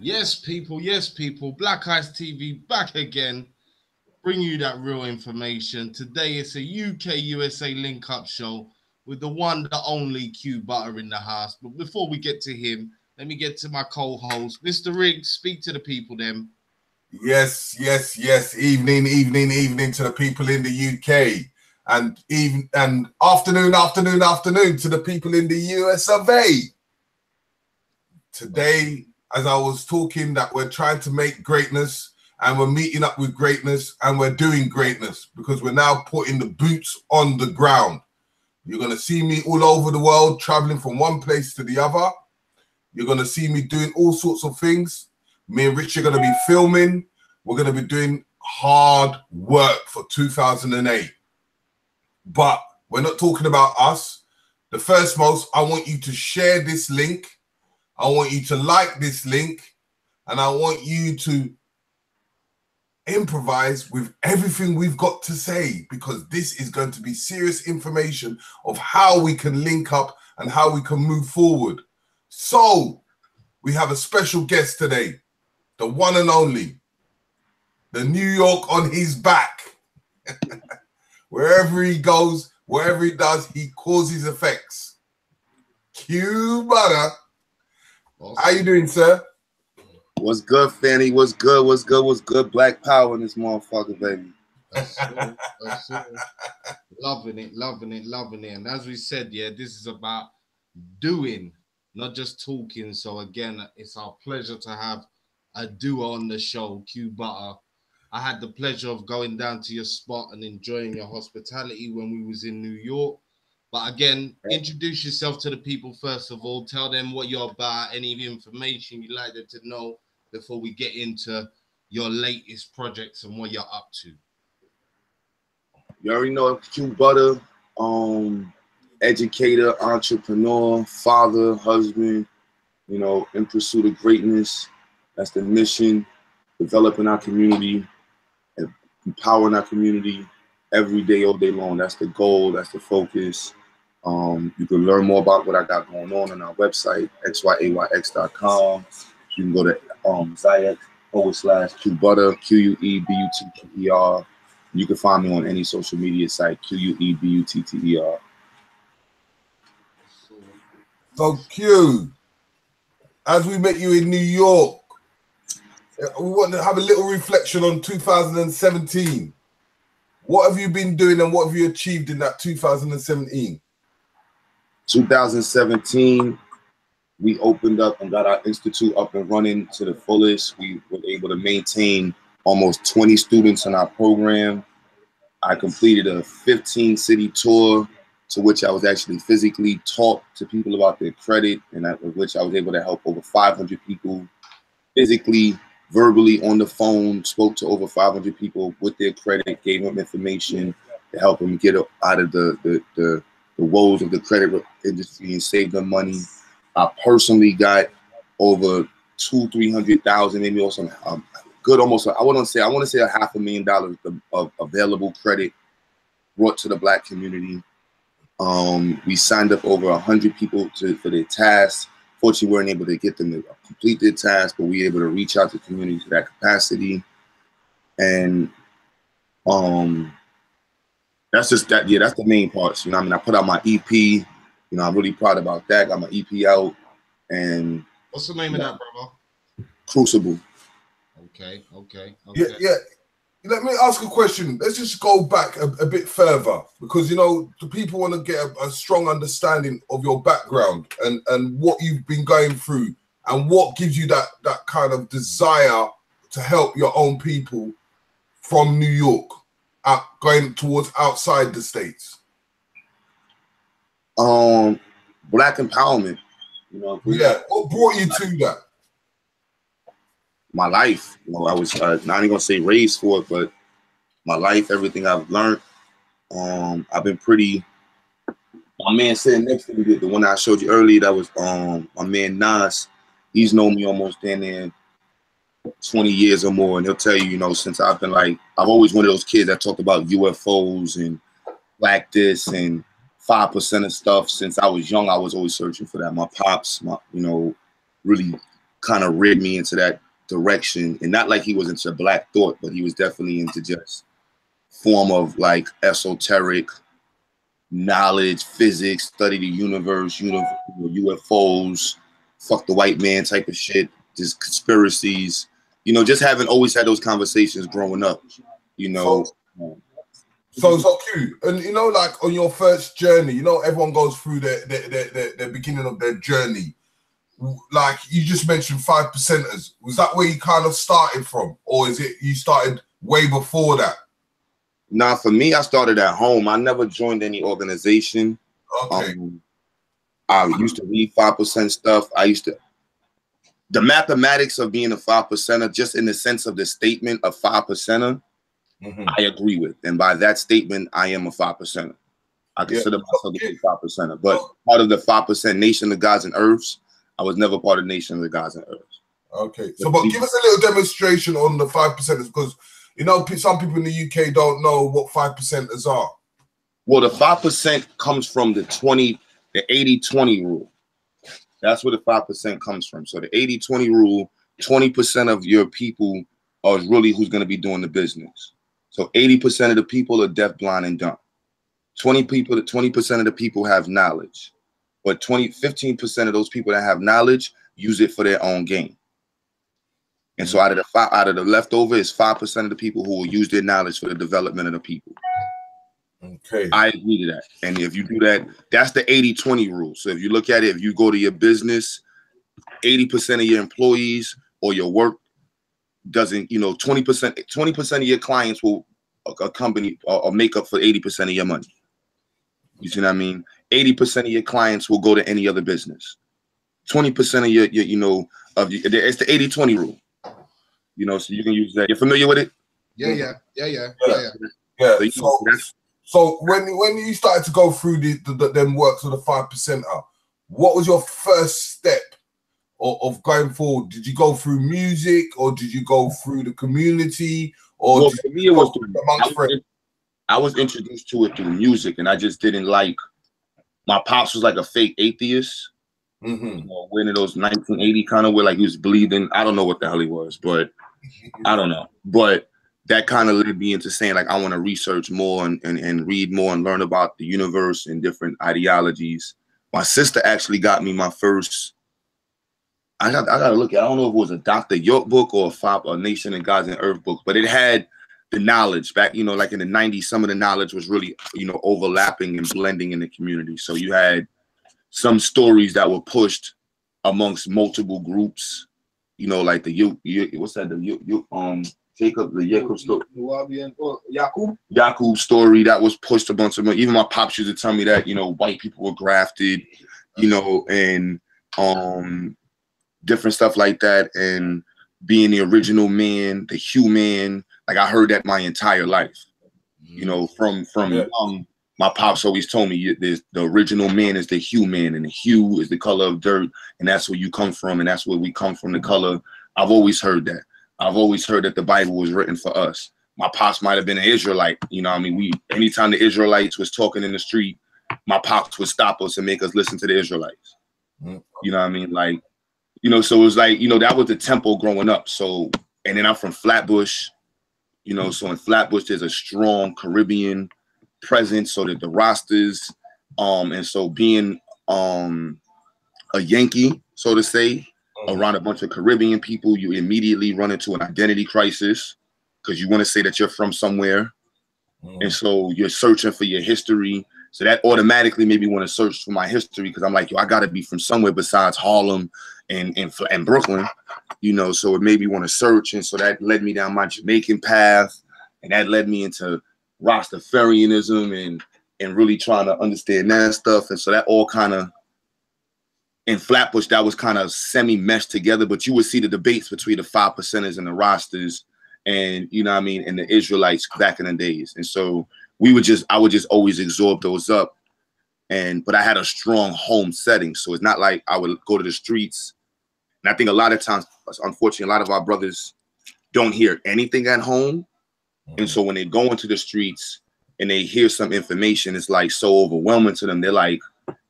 Yes, people. Black Eyes TV back again. Bring you that real information. Today it's a UK USA link up show with the one, the only Q Butter in the house. But before we get to him, let me get to my co-host, Mr. Riggs. Speak to the people, then. Yes. Evening to the people in the UK, and afternoon to the people in the US of A. Today, as I was talking, that we're trying to make greatness, and we're meeting up with greatness, and we're doing greatness because we're now putting the boots on the ground. You're going to see me all over the world, traveling from one place to the other. You're going to see me doing all sorts of things. Me and Rich are going to be filming. We're going to be doing hard work for 2008. But we're not talking about us. The first most, I want you to share this link. I want you to like this link. And I want you to improvise with everything we've got to say, because this is going to be serious information of how we can link up and how we can move forward. So we have a special guest today, the one and only, the New York on his back. Wherever he goes, wherever he does, he causes effects. Q Butter. Awesome. How you doing, sir? What's good, Fanny? What's good? Black power in this motherfucker, baby. That's it. Loving it. And as we said, yeah, this is about doing, not just talking. So again, it's our pleasure to have a duo on the show, Q Butter. I had the pleasure of going down to your spot and enjoying your hospitality when we was in New York. But again, introduce yourself to the people first of all. Tell them what you're about, any information you'd like them to know before we get into your latest projects and what you're up to. You already know Q Butter, educator, entrepreneur, father, husband, you know, in pursuit of greatness. That's the mission, developing our community, empowering our community every day, all day long. That's the goal, that's the focus. You can learn more about what I got going on our website, xyayx.com. You can go to Zyx/Q Butter, QUEBUTTER. You can find me on any social media site, QUEBUTTER. So Q, as we met you in New York, we want to have a little reflection on 2017. What have you been doing and what have you achieved in that 2017? 2017, we opened up and got our institute up and running to the fullest. We were able to maintain almost 20 students in our program. I completed a 15-city tour to which I was actually physically taught to people about their credit, and which I was able to help over 500 people physically, verbally, on the phone, spoke to over 500 people with their credit, gave them information to help them get out of the woes of the credit industry and save them money. I personally got over $200,000-300,000, maybe also good, almost, I want to say $500,000 of available credit brought to the Black community. We signed up over 100 people for their tasks. Fortunately, we weren't able to get them to complete their task, but we were able to reach out to the community to that capacity. And that's just that. Yeah, that's the main parts. You know what I mean? I put out my EP. You know, I'm really proud about that. Got my EP out. And what's the name of that, brother? Crucible. Okay. Yeah. Let me ask a question. Let's just go back a bit further, because, you know, the people want to get a strong understanding of your background and what you've been going through and what gives you that kind of desire to help your own people from New York, going towards outside the States. Black empowerment. You know. Yeah. What brought you to that? My life, you know, I was not even gonna say raised for it, but my life, everything I've learned. I've been pretty. My man sitting next to me, the one I showed you earlier, that was my man Nas. He's known me almost damn near 20 years or more, and he'll tell you, you know, since I've been like, I've always one of those kids that talked about UFOs and black this and 5% of stuff. Since I was young, I was always searching for that. My pops, you know, really kind of reared me into that direction. And not like he was into Black thought, but he was definitely into just form of like esoteric knowledge, physics, study the universe, UFOs, fuck the white man type of shit, just conspiracies, you know, just having always had those conversations growing up, you know. So cute. And you know, like on your first journey, you know, everyone goes through the beginning of their journey. Like you just mentioned 5%ers. Was that where you kind of started from? Or is it you started way before that? Nah, for me, I started at home. I never joined any organization. Okay. I used to read 5% stuff. The mathematics of being a 5%er, just in the sense of the statement of 5%er, I agree with. And by that statement, I am a 5%er. I consider myself to be a 5%er. But part of the 5% Nation of Gods and Earths, I was never part of Nation of the Gods and Earths. Okay. So, but give us a little demonstration on the 5%ers, because, you know, some people in the UK don't know what 5%ers are. Well, the 5% comes from the 80-20 rule. That's where the 5% comes from. So the 80-20 rule, 20% of your people are really who's going to be doing the business. So 80% of the people are deaf, blind, and dumb. 20% of the people have knowledge. But 15% of those people that have knowledge use it for their own gain. And so out of the leftover is 5% of the people who will use their knowledge for the development of the people. Okay. I agree to that. And if you do that, that's the 80-20 rule. So if you look at it, if you go to your business, 80% of your employees or your work doesn't, you know, 20% of your clients will accompany or make up for 80% of your money. You see what I mean? 80% of your clients will go to any other business. 20% of your you know, it's the 80-20 rule. You know, so you can use that. You're familiar with it? Yeah. So when you started to go through them works of the 5%er, what was your first step of going forward? Did you go through music, or did you go through the community, or well, for me it was I was introduced to it through music, and I just didn't like. My pops was like a fake atheist. You know, one of those 1980 kind of where like he was bleeding. I don't know what the hell he was, but I don't know. But that kind of led me into saying like I want to research more and read more and learn about the universe and different ideologies. My sister actually got me my first. I gotta look at. I don't know if it was a Dr. York book or a Nation of Gods and Earth book, but it had the knowledge back. You know, like in the 90s, some of the knowledge was really, you know, overlapping and blending in the community. So you had some stories that were pushed amongst multiple groups. You know, like what's that? Jacob, the Jacob story. Yakub story that was pushed a bunch of money. Even my pops used to tell me that, you know, white people were grafted, you know, and different stuff like that. And being the original man, the human, like I heard that my entire life. You know, from young, my pops always told me the original man is the human, and the hue is the color of dirt, and that's where you come from, and that's where we come from, the color. I've always heard that. I've always heard that the Bible was written for us. My pops might have been an Israelite. You know what I mean? Anytime the Israelites was talking in the street, my pops would stop us and make us listen to the Israelites. You know what I mean? Like, you know, so it was like, you know, that was the tempo growing up. So, and then I'm from Flatbush, you know, so in Flatbush, there's a strong Caribbean presence, so that the Rastas, and so being a Yankee, so to say, around a bunch of Caribbean people, you immediately run into an identity crisis because you want to say that you're from somewhere. And so you're searching for your history. So that automatically made me want to search for my history, because I'm like, yo, I got to be from somewhere besides Harlem and Brooklyn, you know, so it made me want to search. And so that led me down my Jamaican path, and that led me into Rastafarianism and really trying to understand that stuff. And so that all kind of, in Flatbush, that was kind of semi-meshed together, but you would see the debates between the 5%ers and the Rastas, and, you know what I mean, and the Israelites back in the days. And so I would just always absorb those up. But I had a strong home setting. So it's not like I would go to the streets. And I think a lot of times, unfortunately, a lot of our brothers don't hear anything at home. And so when they go into the streets and they hear some information, it's like so overwhelming to them. They're like,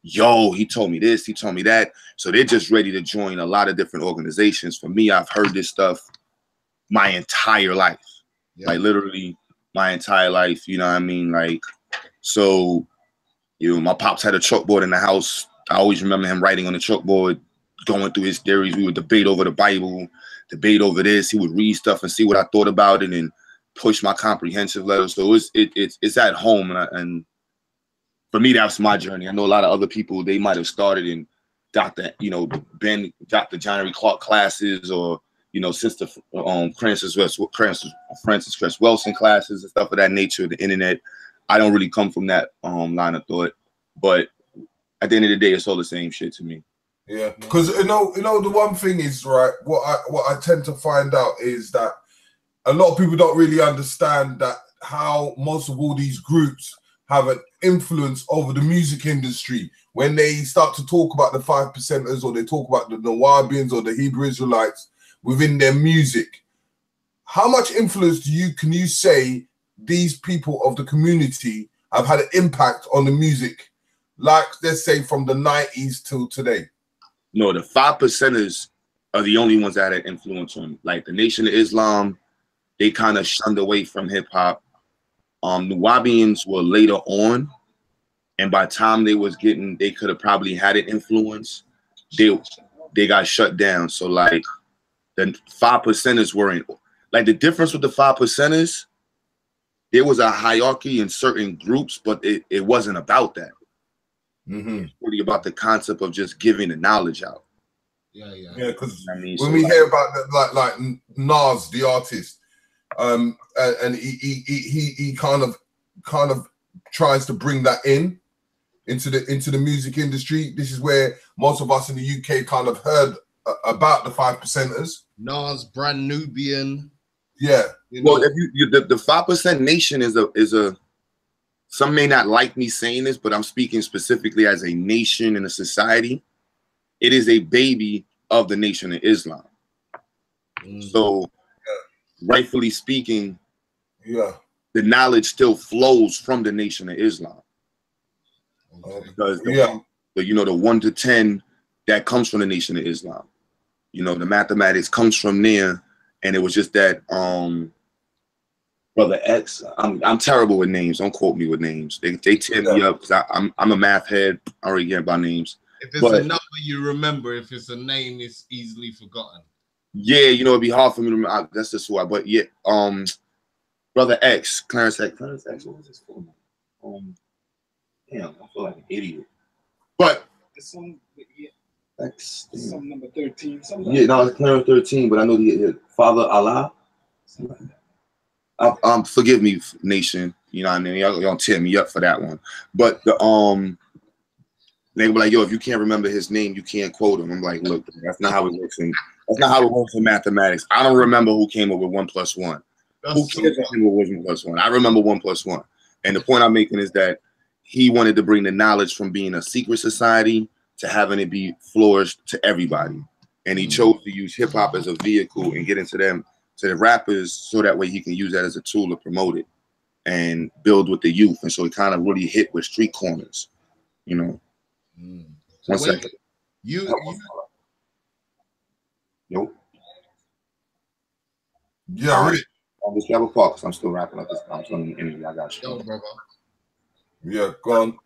yo, he told me this, he told me that. So they're just ready to join a lot of different organizations. For me, I've heard this stuff my entire life. Yeah. Like literally my entire life, you know what I mean? Like, so, you know, my pops had a chalkboard in the house. I always remember him writing on the chalkboard, going through his theories. We would debate over the Bible, debate over this. He would read stuff and see what I thought about it and push my comprehensive level. So it's at home. And for me, that's my journey. I know a lot of other people, they might have started in Dr. Johnny Clark classes, or, you know, Sister Francis Cress Wilson classes and stuff of that nature, the internet. I don't really come from that line of thought, but at the end of the day, it's all the same shit to me. Yeah, because you know the one thing is, right, what I tend to find out is that a lot of people don't really understand that how most of all these groups have an influence over the music industry. When they start to talk about the 5%ers, or they talk about the Nawabians or the Hebrew Israelites within their music, how much influence can you say these people of the community have had an impact on the music, like, let's say, from the 90s till today? No, the 5%ers are the only ones that had influence on, like, the Nation of Islam. They kind of shunned away from hip hop. Nuwabians were later on, and by the time they could have probably had an influence, they got shut down. So like the 5%ers weren't, like, the difference with the 5%ers, there was a hierarchy in certain groups, but it wasn't about that. It's really about the concept of just giving the knowledge out. Yeah. Because when we hear about like Nas, the artist, and he kind of tries to bring that into the music industry. This is where most of us in the UK kind of heard about the 5%ers. Nas, Brand Nubian. Yeah. Well, if the 5% Nation is a some may not like me saying this, but I'm speaking specifically as a nation and a society. It is a baby of the Nation of Islam. So, rightfully speaking, the knowledge still flows from the Nation of Islam. Because the 1 to 10 that comes from the Nation of Islam. You know, the mathematics comes from there, and it was just that Brother X, I'm terrible with names. Don't quote me with names. They tear me up because I'm a math head. I already get about names. If it's a number you remember, if it's a name, it's easily forgotten. Yeah, you know, it'd be hard for me to remember. That's just why. But yeah, Brother X, Clarence X, what was his full name? Damn, I feel like an idiot. But some number 13. Yeah, no, it's Clarence 13. But I know the Father Allah. Forgive me, nation. You know what I mean? Y'all tear me up for that one. But the they were like, yo, if you can't remember his name, you can't quote him. I'm like, look, that's not how it works. That's not how it works in mathematics. I don't remember who came up with 1 + 1. Who cares what 1 + 1? I remember 1 + 1. And the point I'm making is that he wanted to bring the knowledge from being a secret society to having it be flourished to everybody. And he chose to use hip hop as a vehicle and get into them, to the rappers, so that way he can use that as a tool to promote it and build with the youth. And so it kind of really hit with street corners, you know. So 1 second. Nope. Yeah, I read. On this level park, because I'm still wrapping up this. I'm still in the interview. I got you. Yo, brother. Yeah, go on.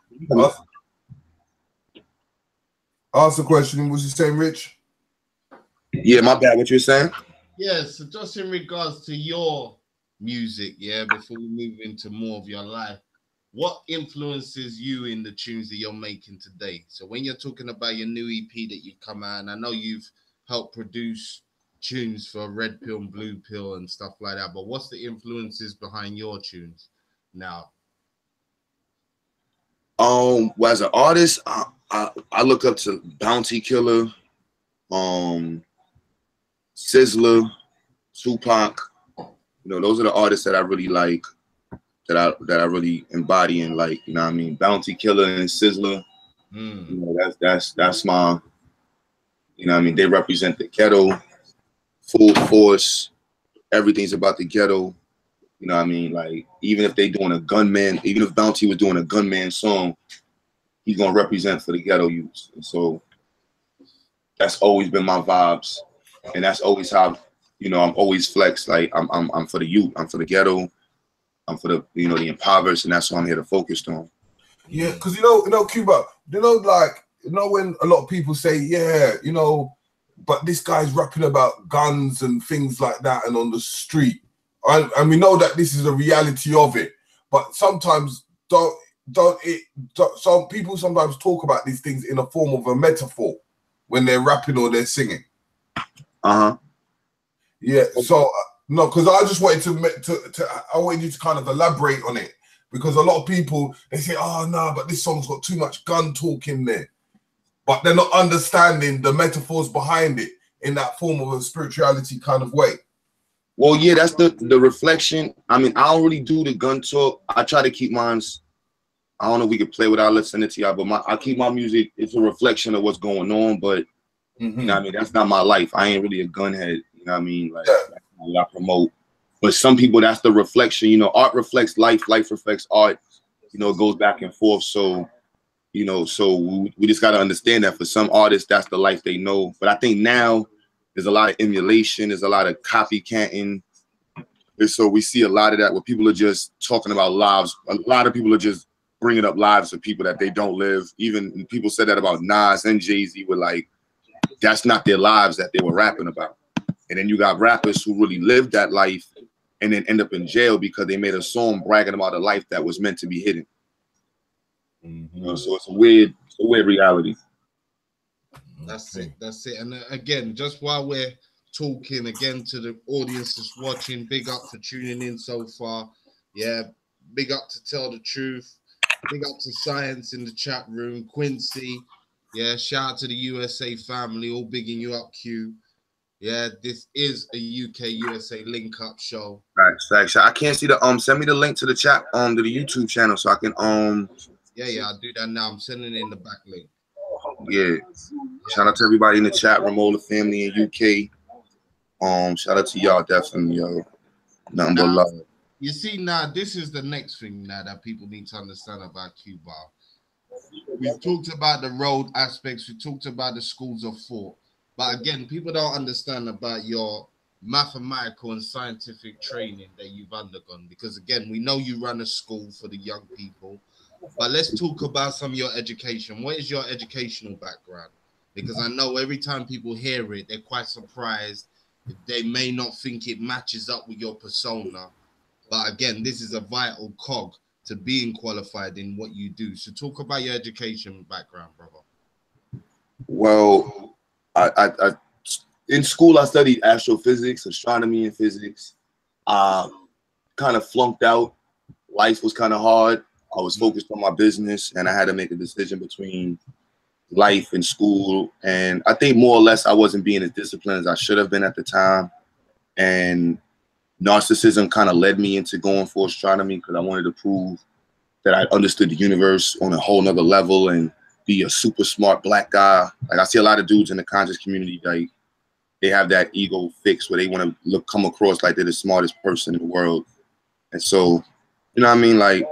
Ask the question. Was you saying, Rich? Yeah, my bad. What you were saying? Yes, so just in regards to your music, before we move into more of your life, what influences you in the tunes that you're making today? So when you're talking about your new EP that you've come out, and I know you've helped produce tunes for Red Pill and Blue Pill and stuff like that, but what's the influences behind your tunes now? Well, as an artist, I look up to Bounty Killer, Sizzler, Tupac. You know, those are the artists that I really like, that I really embody and like. You know what I mean? Bounty Killer and Sizzler. You know, that's my. You know what I mean? They represent the ghetto, full force. Everything's about the ghetto. You know what I mean? Like, even if they doing a gunman, even if Bounty was doing a gunman song, he's gonna represent for the ghetto youth. And so that's always been my vibes, and that's always how, you know, I'm always flex. Like I'm for the youth, I'm for the ghetto, I'm for the, you know, the impoverished, and that's what I'm here to focus on. Yeah, because Cuba, like, when a lot of people say, yeah, but this guy's rapping about guns and things like that and on the street, and we know that this is a reality of it, but sometimes some people sometimes talk about these things in a form of a metaphor when they're rapping or they're singing. Yeah. So no, because I just wanted I wanted you to kind of elaborate on it, because a lot of people, they say, oh no, but this song's got too much gun talk in there, but they're not understanding the metaphors behind it in that form of a spirituality kind of way. Well, yeah, that's the reflection. I mean, I don't really do the gun talk. I try to keep mine. I don't know if we could play without listening to y'all, but I keep my music. It's a reflection of what's going on, but you know what I mean, that's not my life. I ain't really a gunhead. You know what I mean? Like, that's not what I promote. But some people, that's the reflection. You know, art reflects life. Life reflects art. You know, it goes back and forth. So, you know, we just got to understand that for some artists, that's the life they know. But I think now there's a lot of emulation. There's a lot of copycatting. And so we see a lot of that where people are just talking about lives. A lot of people are just bringing up lives of people that they don't live. Even people said that about Nas and Jay-Z, were like, that's not their lives that they were rapping about. And then you got rappers who really lived that life and then end up in jail because they made a song bragging about a life that was meant to be hidden. You know, so it's a weird reality. That's it. That's it. And again, just while we're talking again to the audience that's watching, big up for tuning in so far. Yeah, big up to Tell the Truth. Big up to Science in the chat room. Quincy. Yeah, shout out to the USA family. All bigging you up, Q. Yeah, this is a UK USA link up show. Facts. I can't see the send me the link to the chat to the YouTube channel so I can Yeah, I'll do that now. I'm sending in the back link. Yeah. Shout out to everybody in the chat, Ramola family in UK. Shout out to y'all, definitely, yo. Nothing but love. You see, now this is the next thing now that people need to understand about Cuba. We've talked about the road aspects, we talked about the schools of thought, but again, people don't understand about your mathematical and scientific training that you've undergone, because again, we know you run a school for the young people, but let's talk about some of your education. What is your educational background? Because I know every time people hear it, they're quite surprised. They may not think it matches up with your persona, but again, this is a vital cog to being qualified in what you do. So talk about your education background, brother. Well, I in school, I studied astrophysics, astronomy, and physics. Kind of flunked out. Life was kind of hard. I was focused on my business, and I had to make a decision between life and school. And I think more or less I wasn't being as disciplined as I should have been at the time. And narcissism kind of led me into going for astronomy because I wanted to prove that I understood the universe on a whole nother level and be a super smart black guy. Like, I see a lot of dudes in the conscious community, like, they have that ego fix where they want to come across like they're the smartest person in the world. And so, you know what I mean? Like,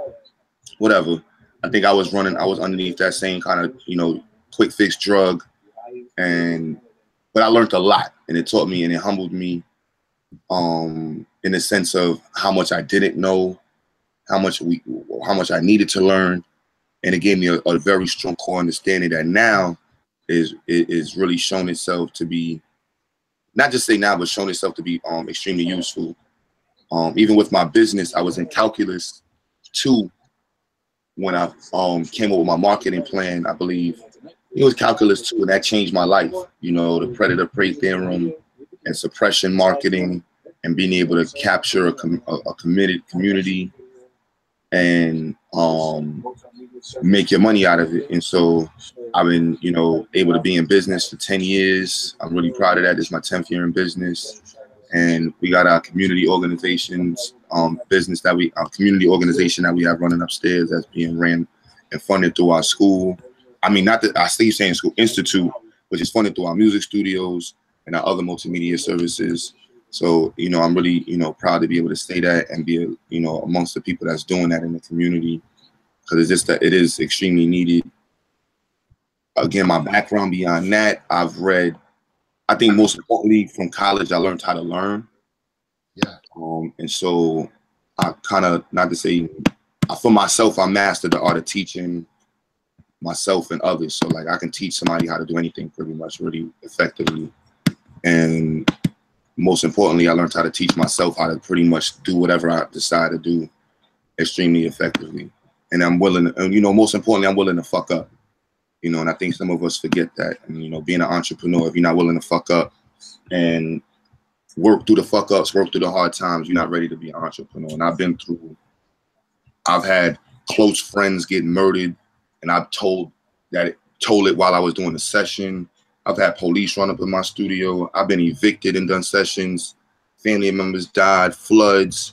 whatever. I think I was underneath that same kind of, you know, quick fix drug. But I learned a lot, and it taught me and it humbled me in the sense of how much I didn't know, how much I needed to learn. And it gave me a very strong core understanding that now is really shown itself to be, not just say now, but shown itself to be extremely useful. Even with my business, I was in calculus 2 when I came up with my marketing plan, I believe. It was calculus 2, and that changed my life. You know, the predator-prey theorem and suppression marketing and being able to capture a committed community and make your money out of it. And so I've been, you know, able to be in business for 10 years. I'm really proud of that. This is my 10th year in business. And we got our community organizations, community organization that we have running upstairs that's being ran and funded through our school. I mean, not that I stay saying school, institute, which is funded through our music studios and our other multimedia services. So, you know, I'm really, you know, proud to be able to say that and be, you know, amongst the people that's doing that in the community, because it's just that it is extremely needed. again, my background beyond that, I've read, I think most importantly from college, I learned how to learn. Yeah. And so I kind of, not to say, for myself, I mastered the art of teaching myself and others. So like I can teach somebody how to do anything pretty much really effectively. And most importantly, I learned how to teach myself how to pretty much do whatever I decide to do extremely effectively. And I'm willing to, and, you know, most importantly, I'm willing to fuck up. You know, and I think some of us forget that. And, you know, being an entrepreneur, if you're not willing to fuck up and work through the fuck ups, work through the hard times, you're not ready to be an entrepreneur. And I've had close friends get murdered, and I've told it while I was doing the session. I've had police run up in my studio. I've been evicted and done sessions. Family members died, floods,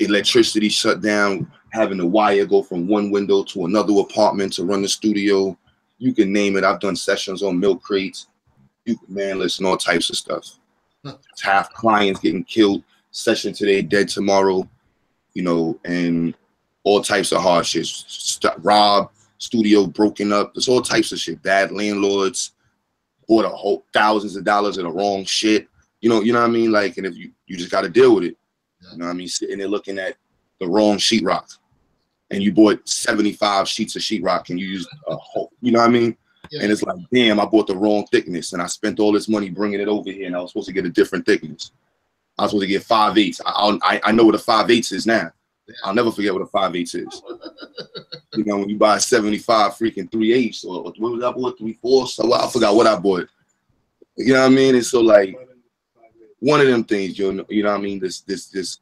electricity shut down, having the wire go from one window to another apartment to run the studio. You can name it. I've done sessions on milk crates. Man, listen, all types of stuff. Half clients getting killed, session today, dead tomorrow, you know, and all types of hard shit. Robbed, studio broken up. There's all types of shit. Bad landlords, bought a whole thousands of dollars of the wrong shit. You know what I mean? Like, and if you just got to deal with it. You know what I mean? Sitting there looking at the wrong sheetrock, and you bought 75 sheets of sheetrock, and you used a whole, you know what I mean? Yeah. And it's like, damn, I bought the wrong thickness, and I spent all this money bringing it over here, and I was supposed to get a different thickness. I was supposed to get 5/8. I know what a 5/8 is now. I'll never forget what a 5/8 is. You know, when you buy 75 freaking 3/8, or what was I bought, 3/4? So I forgot what I bought. You know what I mean? And so like, one of them things, you know what I mean? This,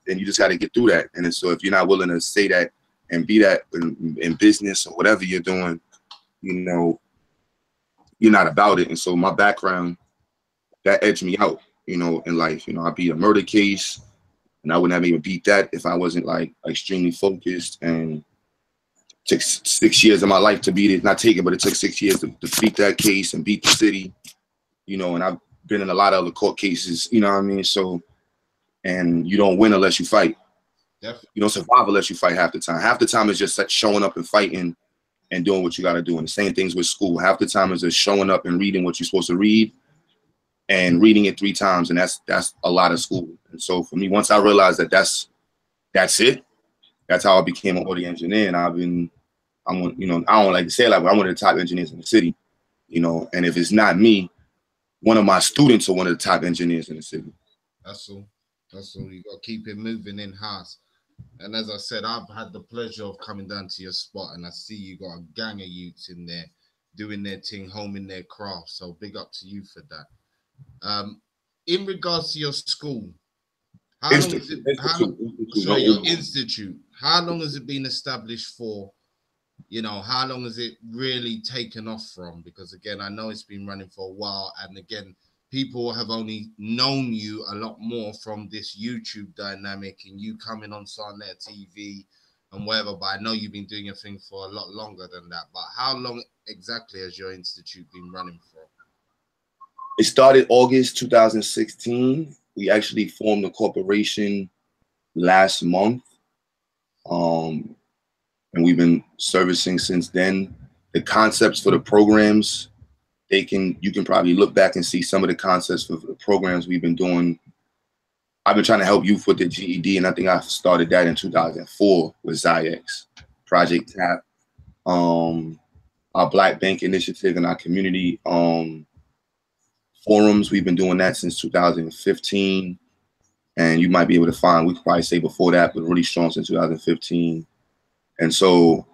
and you just got to get through that. And so if you're not willing to say that and be that in business or whatever you're doing, you know, you're not about it. And so my background, that edged me out, you know, in life. You know, I beat a murder case, and I wouldn't have even beat that if I wasn't like extremely focused. And it took 6 years of my life to beat it. Not take it, but it took 6 years to beat that case and beat the city, you know, and I've been in a lot of other court cases, you know what I mean? So, and you don't win unless you fight. Definitely. You don't survive unless you fight half the time. Half the time is just showing up and fighting and doing what you got to do. And the same things with school. Half the time is just showing up and reading what you're supposed to read and reading it 3 times. And that's a lot of school. And so for me, once I realized that that's it, that's how I became an audio engineer. And you know, I don't like to say it like, but I'm one of the top engineers in the city, you know, and if it's not me, one of my students are one of the top engineers in the city. That's all. That's all. You got to keep it moving in-house. And as I said, I've had the pleasure of coming down to your spot, and I see you got a gang of youths in there doing their thing, homing their craft. So big up to you for that. In regards to your school, how long is it? Your institute. How long has it been established for? You know, how long has it really taken off from? Because again, I know it's been running for a while, and again, people have only known you a lot more from this YouTube dynamic and you coming on Sarnet TV and whatever, but I know you've been doing your thing for a lot longer than that. But how long exactly has your institute been running for? It started August 2016. We actually formed a corporation last month. And we've been servicing since then. The concepts for the programs, you can probably look back and see some of the concepts for the programs we've been doing. I've been trying to help youth with the GED, and I think I started that in 2004 with Zyx, Project TAP, our Black Bank Initiative, and our community forums. We've been doing that since 2015. And you might be able to find, we could probably say before that, but really strong since 2015. And so,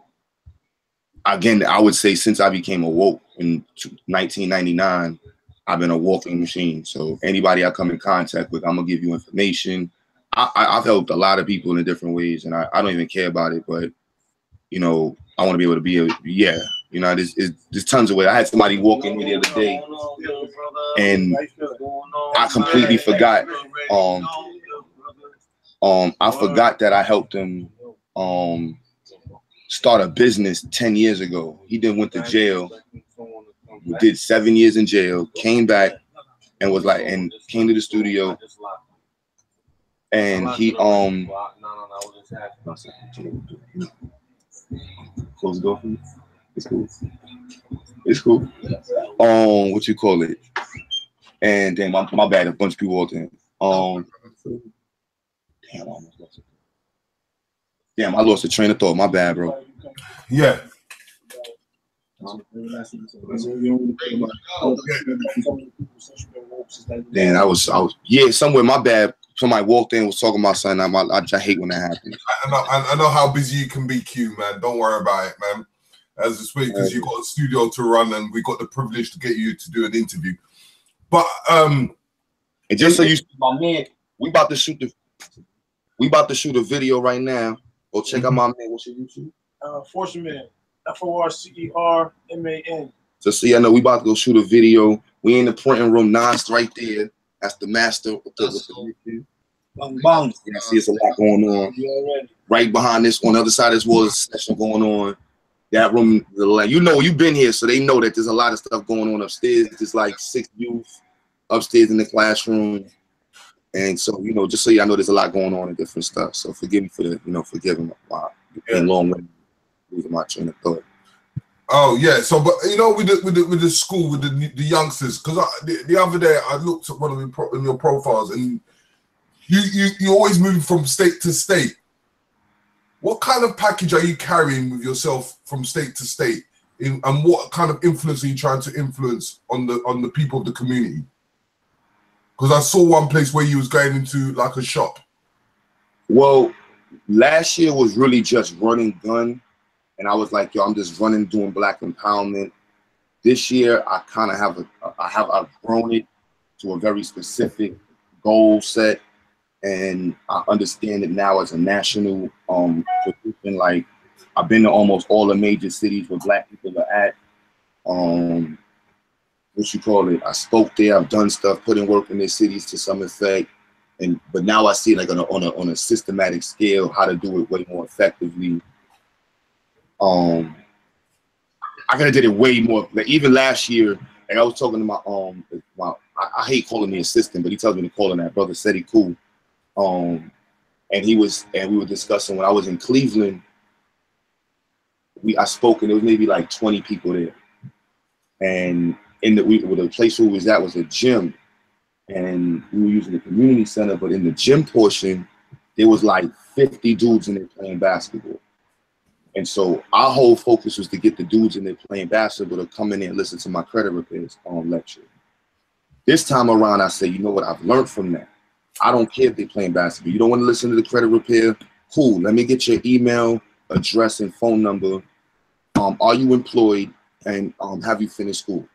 again, I would say since I became awoke in 1999, I've been a walking machine. So anybody I come in contact with, I'm going to give you information. I've helped a lot of people in different ways, and I don't even care about it. But, you know, I want to be able to you know, there's tons of ways. I had somebody walk in here the other day, and I completely forgot. I forgot that I helped him start a business 10 years ago. He then went to jail, did 7 years in jail, came back and was like, and came to the studio, and he close the door for me. It's cool. It's cool. What you call it? And then my bad, a bunch of people walked in. Damn, I lost the train of thought. My bad, bro. Yeah. Then I was somewhere. My bad. Somebody walked in, was talking about something. I just hate when that happens. I know how busy you can be, Q, man. Don't worry about it, man. As this week, because you got a studio to run, and we got the privilege to get you to do an interview. But and just so you see, my man, we about to shoot a video right now. Go check out my man. What's your YouTube? Forceman. FORCERMAN. So see, I know we about to go shoot a video. We in the printing room, Nas right there. That's the master. Bang. Yeah, see, it's a lot going on. Right behind this, on the other side of this wall, is a session going on. That room, you know, you've been here, so they know that there's a lot of stuff going on upstairs. There's like 6 youth upstairs in the classroom. And so, you know, just so y'all know there's a lot going on and different stuff. So forgive me for the, forgiving my long way losing my train of thought. Oh yeah, so but you know with the school with the youngsters, because the other day I looked at one of your profiles and you always move from state to state. What kind of package are you carrying with yourself from state to state, and what kind of influence are you trying to influence on the people of the community? Because I saw one place where you was going into like a shop. Well, last year was really just running gun. And I was like, yo, I'm just running, doing Black empowerment. This year, I kind of I've grown it to a very specific goal set. And I understand it now as a national position. Like, I've been to almost all the major cities where Black people are at. I spoke there, I've done stuff, put in work in their cities to some effect. But now I see like on a systematic scale, how to do it way more effectively. I could have did it way more. Like even last year, like I was talking to my I hate calling the assistant, but he tells me to call him that. Brother said he cool. And we were discussing when I was in Cleveland. I spoke and there was maybe like 20 people there, and the place where we was at was a gym, and we were using the community center. But in the gym portion, there was like 50 dudes in there playing basketball. And so our whole focus was to get the dudes in there playing basketball to come in there and listen to my credit repairs lecture. This time around, I said, you know what? I've learned from that. I don't care if they're playing basketball. You don't want to listen to the credit repair? Cool. Let me get your email, address, and phone number. Are you employed? And have you finished school?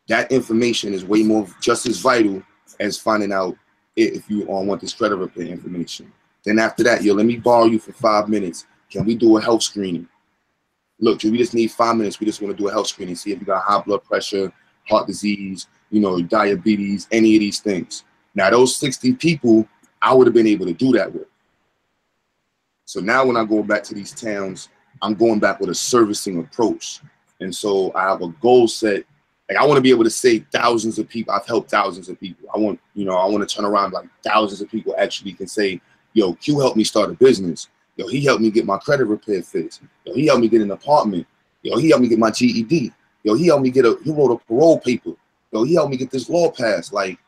That information is way more just as vital as finding out if you want this credit repair information. Then after that, yo, let me borrow you for 5 minutes. Can we do a health screening? Look, we just need 5 minutes. We just want to do a health screening, see if you got high blood pressure, heart disease, diabetes, any of these things. Now, those 60 people, I would have been able to do that with. So now when I go back to these towns, I'm going back with a servicing approach. And so I have a goal set. Like I want to be able to say thousands of people. I've helped thousands of people. I want to turn around like thousands of people actually can say, yo, Q helped me start a business. Yo, he helped me get my credit repair fixed. Yo, he helped me get an apartment. Yo, he helped me get my GED. Yo, he helped me he wrote a parole paper. Yo, he helped me get this law passed. Like,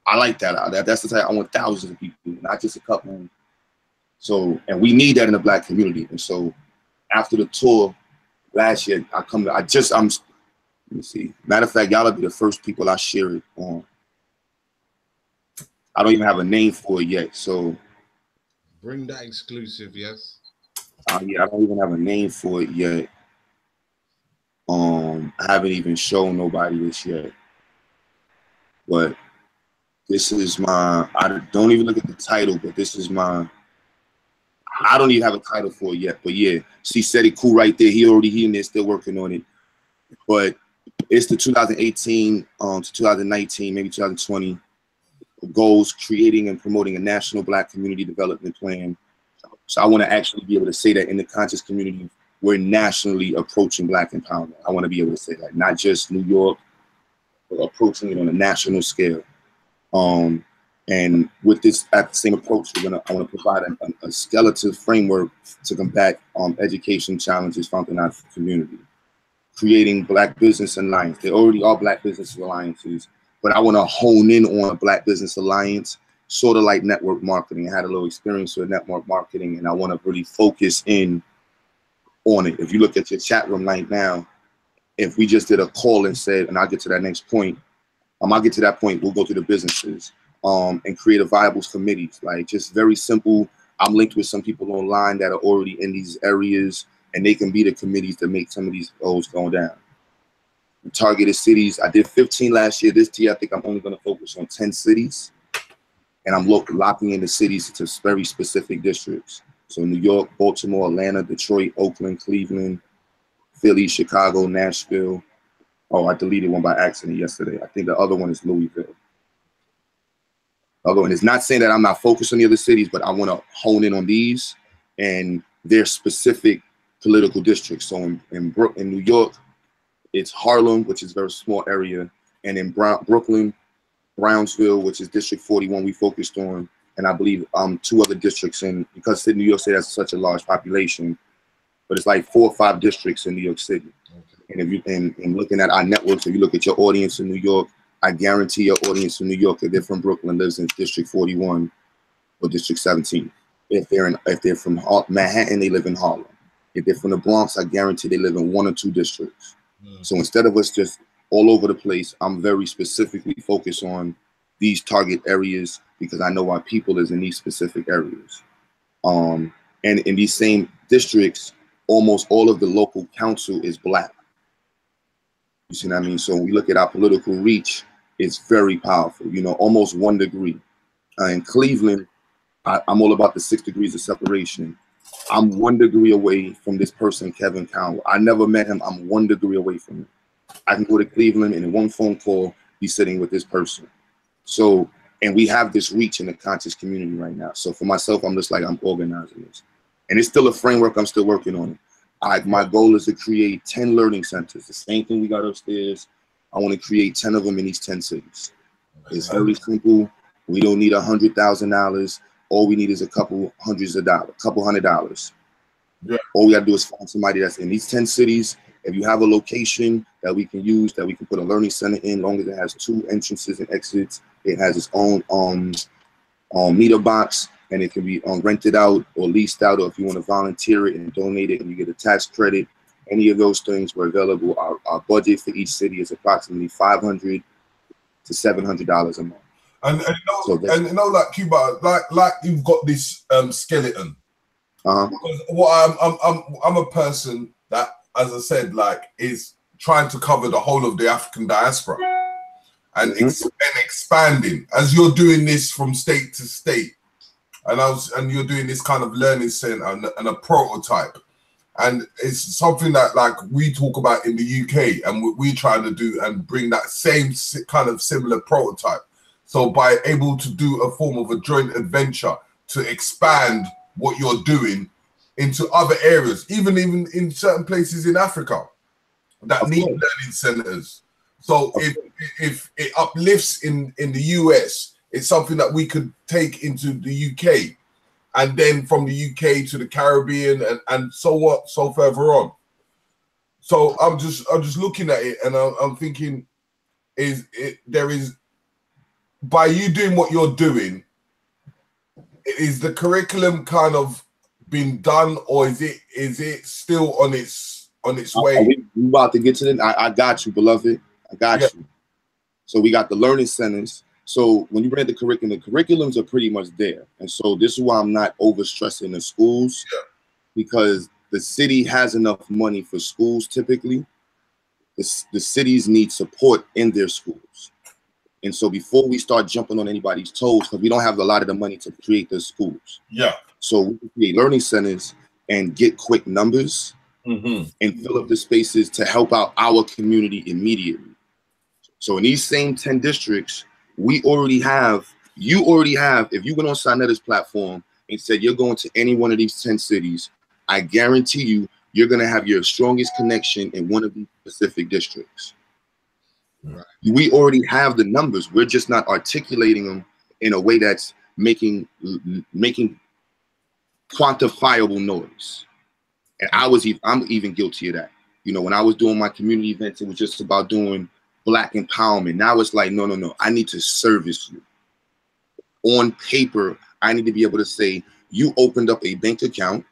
I like that. That's the type. I want thousands of people, not just a couple. So, and we need that in the Black community. And so, after the tour last year, let me see. Matter of fact, y'all will be the first people I share it on. I don't even have a name for it yet. So, bring that exclusive, yes. Yeah, I don't even have a name for it yet. I haven't even shown nobody this yet. But this is I don't even look at the title, but this is I don't even have a title for it yet. But yeah, see, said it cool right there. He in there, still working on it. But it's the 2018 to 2019, maybe 2020 goals, creating and promoting a national Black community development plan. So I want to actually be able to say that in the conscious community, we're nationally approaching Black empowerment. I want to be able to say that, not just New York, but approaching it on a national scale. And with this at the same approach, I want to provide a skeletal framework to combat education challenges found in our community. creating Black Business Alliance. There already are Black Business Alliances, but I want to hone in on a Black Business Alliance, sort of like network marketing. I had a little experience with network marketing, and I want to really focus in on it. If you look at your chat room right now, if we just did a call and said, and I'll get to that next point, I'll get to that point, we'll go to the businesses and create a viables committees, like just very simple. I'm linked with some people online that are already in these areas, and they can be the committees to make some of these goals go down. Targeted cities, I did 15 last year. This year, I think I'm only going to focus on 10 cities, and I'm locking in the cities to very specific districts. So New York, Baltimore, Atlanta, Detroit, Oakland, Cleveland, Philly, Chicago, Nashville. Oh, I deleted one by accident yesterday. I think the other one is Louisville. And it's not saying that I'm not focused on the other cities, but I want to hone in on these and their specific political districts. So in New York, it's Harlem, which is a very small area, and in Brooklyn, Brownsville, which is District 41, we focused on, and I believe 2 other districts because New York City has such a large population, but it's like 4 or 5 districts in New York City. And if you and looking at our networks, if you look at your audience in New York, I guarantee your audience in New York, if they're from Brooklyn, lives in District 41 or District 17. If they're from Manhattan, they live in Harlem. If they're from the Bronx, I guarantee they live in 1 or 2 districts. So instead of us just all over the place, I'm very specifically focused on these target areas because I know our people is in these specific areas. And in these same districts, almost all of the local council is Black. You see what I mean? So when we look at our political reach, it's very powerful, you know, almost 1 degree. In Cleveland, I'm all about the 6 degrees of separation. I'm 1 degree away from this person, Kevin Conwell. I never met him. I'm 1 degree away from him. I can go to Cleveland and in 1 phone call, be sitting with this person. So, and we have this reach in the conscious community right now. So for myself, I'm just like, I'm organizing this. And it's still a framework. I'm still working on it. My goal is to create 10 learning centers. The same thing we got upstairs. I want to create 10 of them in these 10 cities. It's very simple. We don't need $100,000. All we need is a couple $100. Yeah. All we got to do is find somebody that's in these 10 cities. If you have a location that we can use, that we can put a learning center in, long as it has 2 entrances and exits, it has its own meter box, and it can be rented out or leased out, or if you want to volunteer it and donate it and you get a tax credit, any of those things were available. Our budget for each city is approximately $500 to $700 a month. And you know, like Cuba, like you've got this skeleton. Because what I'm a person that, as I said, like is trying to cover the whole of the African diaspora and expanding. As you're doing this from state to state, and you're doing this kind of learning center and a prototype, and it's something that like we talk about in the UK, and we're trying to do and bring that same kind of similar prototype. So by able to do a form of a joint adventure to expand what you're doing into other areas, even in certain places in Africa that need learning centers. So if it uplifts in the US, it's something that we could take into the UK, and then from the UK to the Caribbean and so further on. So I'm just looking at it and I'm thinking, by you doing what you're doing, is the curriculum kind of been done, or is it still on its way? We about to get to it. I got you, beloved. I got you. So we got the learning centers. So when you read the curriculums are pretty much there. And so this is why I'm not overstressing the schools, because the city has enough money for schools typically. The cities need support in their schools. And so before we start jumping on anybody's toes, because we don't have a lot of the money to create the schools. Yeah. So we can create learning centers and get quick numbers and fill up the spaces to help out our community immediately. So in these same 10 districts, you already have, if you went on Sinetta's platform and said you're going to any one of these 10 cities, I guarantee you're going to have your strongest connection in one of these specific districts. Right. We already have the numbers. We're just not articulating them in a way that's making quantifiable noise. And I'm even guilty of that. You know, when I was doing my community events, it was just about doing Black empowerment. Now it's like, no, no, no. I need to service you. On paper, I need to be able to say, you opened up a bank account.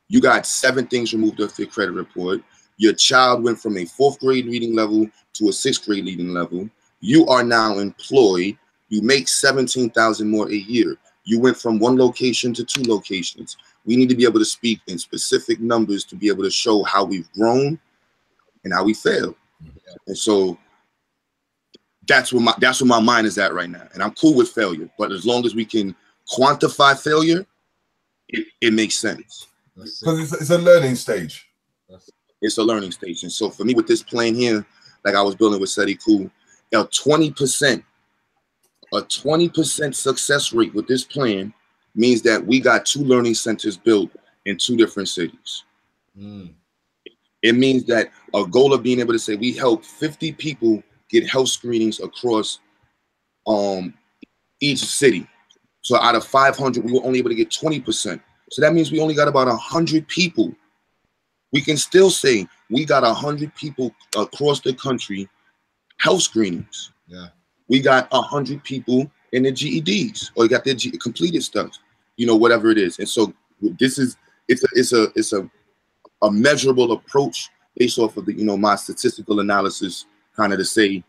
You got 7 things removed off your credit report. Your child went from a 4th grade reading level to a 6th grade reading level. You are now employed. You make $17,000 more a year. You went from 1 location to 2 locations. We need to be able to speak in specific numbers to be able to show how we've grown and how we failed. And so that's where my mind is at right now. And I'm cool with failure, but as long as we can quantify failure, it makes sense. Because it's a learning stage. It's a learning stage. And so for me with this plan here, like I was building with Seti Cool, a 20% success rate with this plan means that we got 2 learning centers built in 2 different cities. It means that a goal of being able to say we help 50 people get health screenings across each city. So out of 500, we were only able to get 20%. So that means we only got about 100 people. We can still say we got 100 people across the country health screenings. Yeah. We got 100 people in the GEDs or got their completed stuff, you know, whatever it is. And so this is it's a measurable approach based off of the, you know, my statistical analysis, kind of to say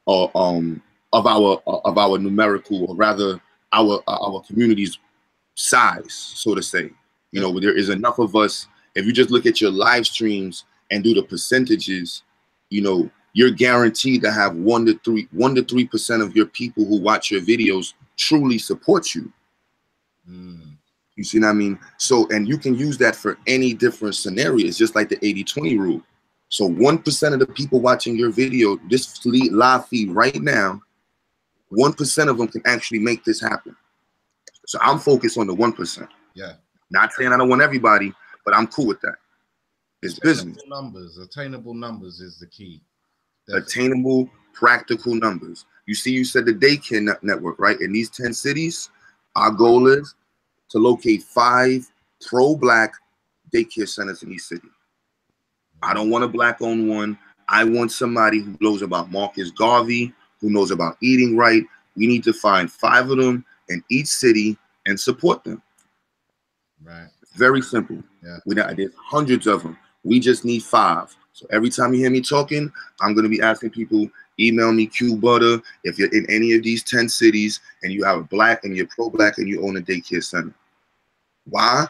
of our numerical, or rather our community's size, so to say. You know, there is enough of us. If you just look at your live streams and do the percentages, you know, you're guaranteed to have 1 to 3% of your people who watch your videos truly support you. You see what I mean? So, and you can use that for any different scenarios, just like the 80-20 rule. So 1% of the people watching your video, this live feed right now, 1% of them can actually make this happen. So I'm focused on the 1%. Yeah. Not saying I don't want everybody, but I'm cool with that. It's business. Attainable numbers is the key. Definitely. Attainable, practical numbers. You see, you said the daycare network, right? In these 10 cities, our goal is to locate 5 pro-Black daycare centers in each city. I don't want a Black-owned one. I want somebody who knows about Marcus Garvey, who knows about eating right. We need to find 5 of them in each city and support them. Right. It's very simple. Yeah. There's hundreds of them. We just need 5. So every time you hear me talking, I'm going to be asking people, email me Q Butter if you're in any of these 10 cities and you have a Black and you're pro-Black and you own a daycare center. Why?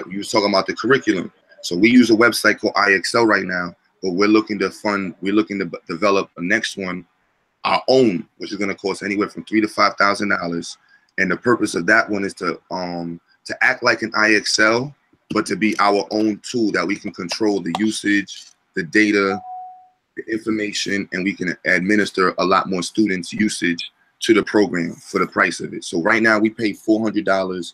You was talking about the curriculum. So we use a website called IXL right now, but we're looking to develop a next one, our own, which is going to cost anywhere from $3,000 to $5,000. And the purpose of that one is to act like an IXL, but to be our own tool that we can control the usage, the data, the information, and we can administer a lot more students' usage to the program for the price of it. So right now we pay $400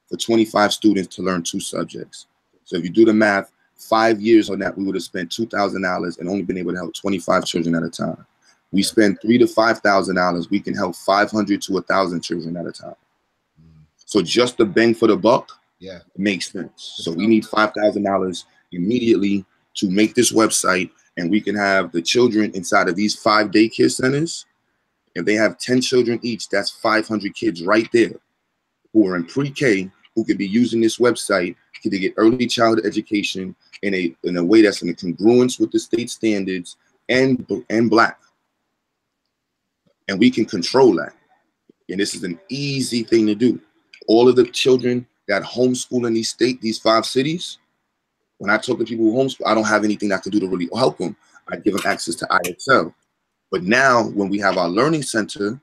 for 25 students to learn 2 subjects. So if you do the math, 5 years on that, we would have spent $2,000 and only been able to help 25 children at a time. We spend $3,000 to $5,000, we can help 500 to 1,000 children at a time. So just the bang for the buck, makes sense. So we need $5,000 immediately to make this website, and we can have the children inside of these 5 daycare centers. If they have 10 children each, that's 500 kids right there who are in pre-K who could be using this website to get early childhood education in a way that's in a congruence with the state standards and Black. And we can control that. And this is an easy thing to do. All of the children that homeschool in these 5 cities, when I talk to people who homeschool, I don't have anything I can do to really help them. I give them access to IXL. But now when we have our learning center,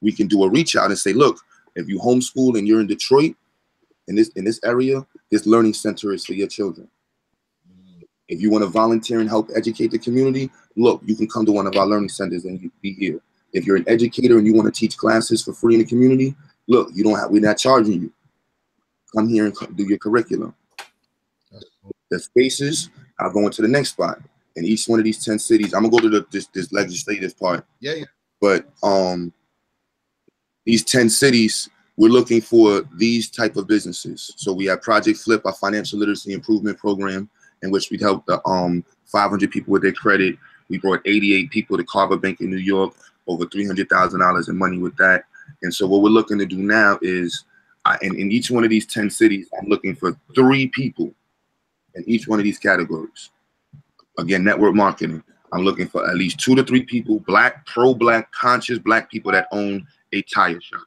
we can do a reach out and say, look, if you homeschool and you're in Detroit, in this area, this learning center is for your children. If you want to volunteer and help educate the community, look, you can come to one of our learning centers and you be here. If you're an educator and you want to teach classes for free in the community, look, we're not charging you. Come here and do your curriculum. The spaces, I'll go into the next spot. In each one of these 10 cities, I'm gonna go to this legislative part. Yeah. But these 10 cities, we're looking for these type of businesses. So we have Project Flip, our financial literacy improvement program. in which we helped the 500 people with their credit. We brought 88 people to Carver Bank in New York, over $300,000 in money with that. And so what we're looking to do now is, in each one of these 10 cities, I'm looking for 3 people in each one of these categories. Again, network marketing. I'm looking for at least 2 to 3 people, black, pro-black, conscious black people that own a tire shop,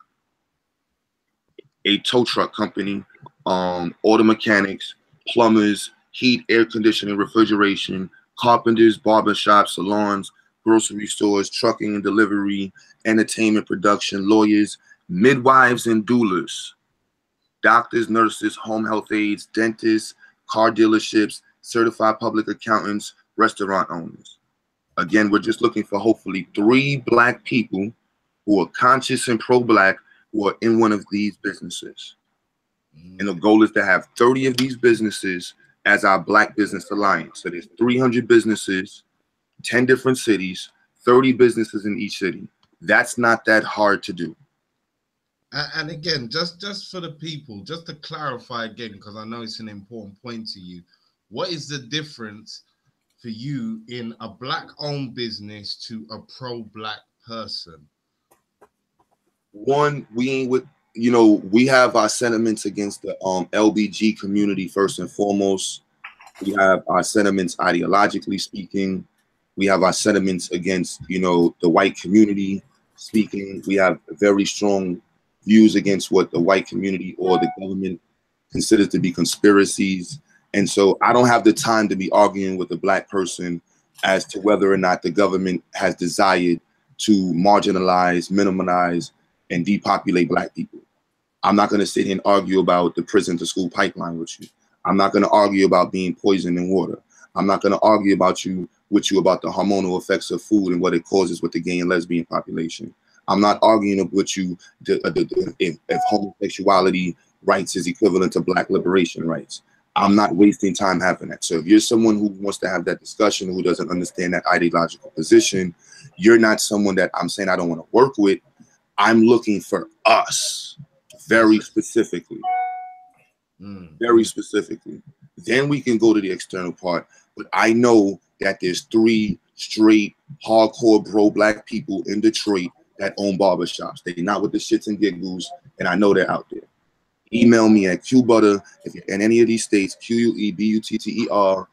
a tow truck company, auto mechanics, plumbers, heat, air conditioning, refrigeration, carpenters, barber shops, salons, grocery stores, trucking and delivery, entertainment production, lawyers, midwives and doulas, doctors, nurses, home health aides, dentists, car dealerships, certified public accountants, restaurant owners. Again, we're just looking for hopefully 3 black people who are conscious and pro-black who are in one of these businesses. And the goal is to have 30 of these businesses as our Black Business Alliance. So there's 300 businesses, 10 different cities, 30 businesses in each city. That's not that hard to do. And again, just for the people, just to clarify again, because I know it's an important point to you, what is the difference for you in a black-owned business to a pro-black person? One, we ain't with, you know, we have our sentiments against the LBG community first and foremost. We have our sentiments ideologically speaking. We have our sentiments against, you know, the white community speaking. We have very strong views against what the white community or the government considers to be conspiracies. And so I don't have the time to be arguing with a black person as to whether or not the government has desired to marginalize, minimize, and depopulate black people. I'm not going to sit here and argue about the prison to school pipeline with you. I'm not going to argue about being poisoned in water. I'm not going to argue about with you about the hormonal effects of food and what it causes with the gay and lesbian population. I'm not arguing with you if homosexuality rights is equivalent to black liberation rights. I'm not wasting time having that. So if you're someone who wants to have that discussion, who doesn't understand that ideological position, you're not someone that I'm saying I don't want to work with. I'm looking for us very specifically. Very specifically. Then we can go to the external part. But I know that there's 3 straight, hardcore, pro-black people in Detroit that own barbershops. They're not with the shits and giggles, and I know they're out there. Email me at QButter if you're in any of these states, QUEBUTTER,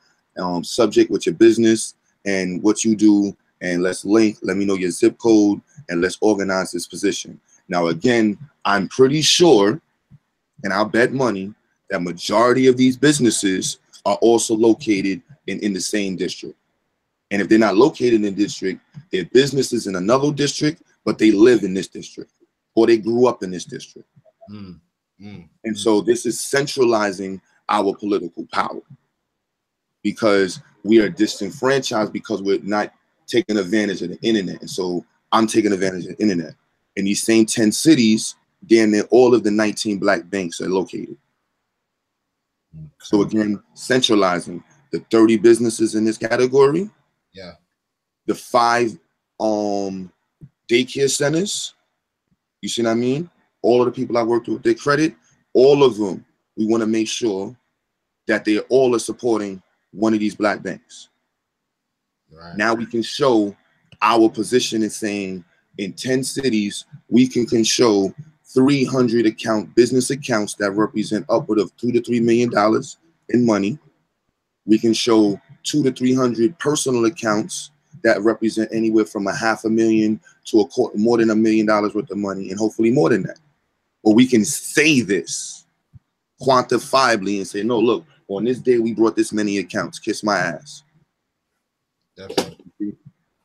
subject with your business and what you do, and let's link. Let me know your zip code, and let's organize this position. Now, again, I'm pretty sure, and I'll bet money, that majority of these businesses are also located in the same district. And if they're not located in the district, their business is in another district, but they live in this district, or they grew up in this district. And so this is centralizing our political power, because we are disenfranchised because we're not taking advantage of the internet. And so I'm taking advantage of the internet. In these same 10 cities, damn near all of the 19 black banks are located. So again, centralizing the 30 businesses in this category, the 5 daycare centers, you see what I mean? All of the people I worked with, their credit, all of them, we want to make sure that they all are supporting one of these black banks. Now we can show our position in saying in 10 cities, we can show 300 business accounts that represent upward of $2 to $3 million in money. We can show 200 to 300 personal accounts that represent anywhere from $500,000 to more than $1 million worth of money, and hopefully more than that. But we can say this quantifiably and say, no, look, on this day we brought this many accounts. Kiss my ass. Definitely.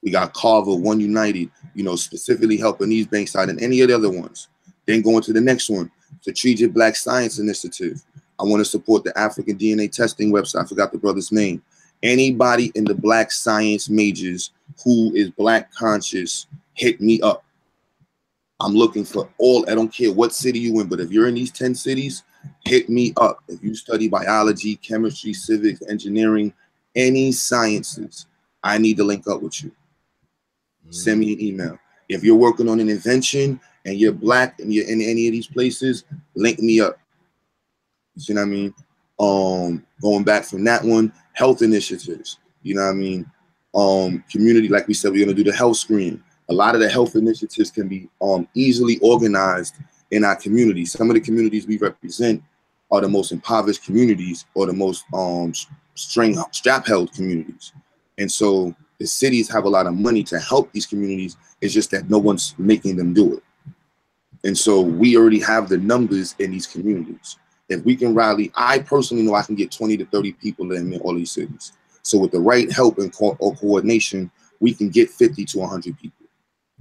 We got Carver, One United, you know, specifically helping these banks out and any of the other ones. Then going to the next one, Strategic Black Science Initiative. I want to support the African DNA testing website. I forgot the brother's name. Anybody in the black science majors who is black conscious, hit me up. I'm looking for all, I don't care what city you in, but if you're in these 10 cities, hit me up. If you study biology, chemistry, civics, engineering, any sciences, I need to link up with you. Send me an email. If you're working on an invention and you're black and you're in any of these places, link me up. You see what I mean? Going back from that one, health initiatives, you know what I mean? Community, like we said, we're gonna do the health screen. A lot of the health initiatives can be easily organized in our community. Some of the communities we represent are the most impoverished communities or the most strap-held communities. And so the cities have a lot of money to help these communities. It's just that no one's making them do it. And so we already have the numbers in these communities. If we can rally, I personally know I can get 20 to 30 people in all these cities. So with the right help and coordination, we can get 50 to 100 people.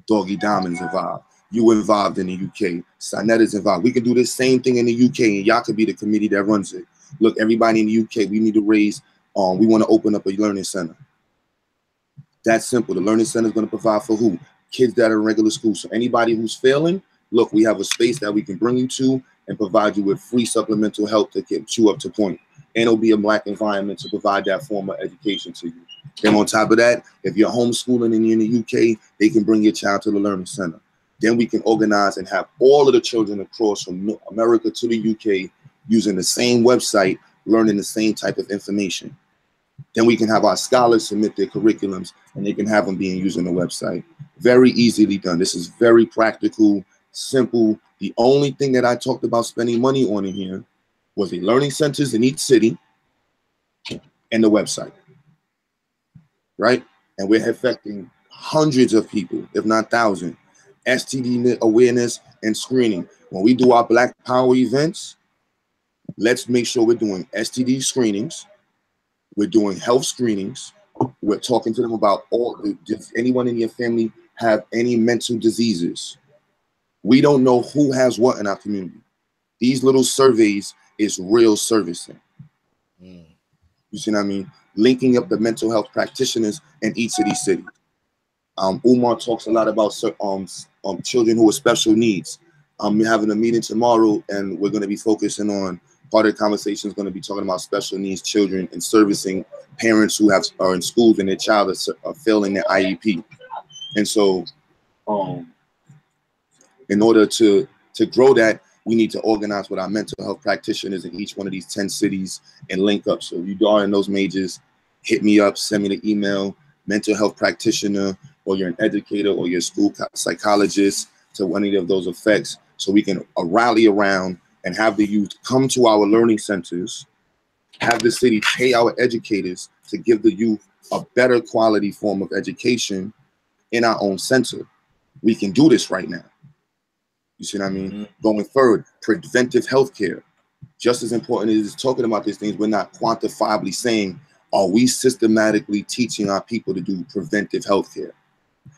Doggy Diamond's involved. You involved in the UK. Sinetta's involved. We can do this same thing in the UK, and y'all could be the committee that runs it. Look, everybody in the UK, we need to raise, we want to open up a learning center. That's simple. The learning center is going to provide for who? Kids that are in regular school. So anybody who's failing, look, we have a space that we can bring you to and provide you with free supplemental help to get you up to point. And it'll be a Black environment to provide that form of education to you. Then on top of that, if you're homeschooling and you're in the UK, they can bring your child to the learning center. Then we can organize and have all of the children across from America to the UK using the same website, learning the same type of information. Then we can have our scholars submit their curriculums and they can have them being used on the website. Very easily done. This is very practical, simple. The only thing that I talked about spending money on in here was the learning centers in each city and the website, right? And we're affecting hundreds of people, if not thousands. STD awareness and screening. When we do our Black Power events, let's make sure we're doing STD screenings. We're doing health screenings. We're talking to them about does anyone in your family have any mental diseases? We don't know who has what in our community. These little surveys is real servicing. You see what I mean? Linking up the mental health practitioners in each of these cities. Umar talks a lot about children who have special needs. We're having a meeting tomorrow and we're going to be focusing on, part of the conversation is going to be talking about special needs children and servicing parents who are in schools and their child are failing their IEP. And so in order to grow that, we need to organize with our mental health practitioners in each one of these 10 cities and link up. So if you are in those majors, hit me up, send me the email, mental health practitioner, or you're an educator or you're a school psychologist to any of those effects, so we can rally around and have the youth come to our learning centers, have the city pay our educators to give the youth a better quality form of education in our own center. We can do this right now. You see what I mean? Going forward, preventive healthcare. Just as important as talking about these things, we're not quantifiably saying, are we systematically teaching our people to do preventive healthcare?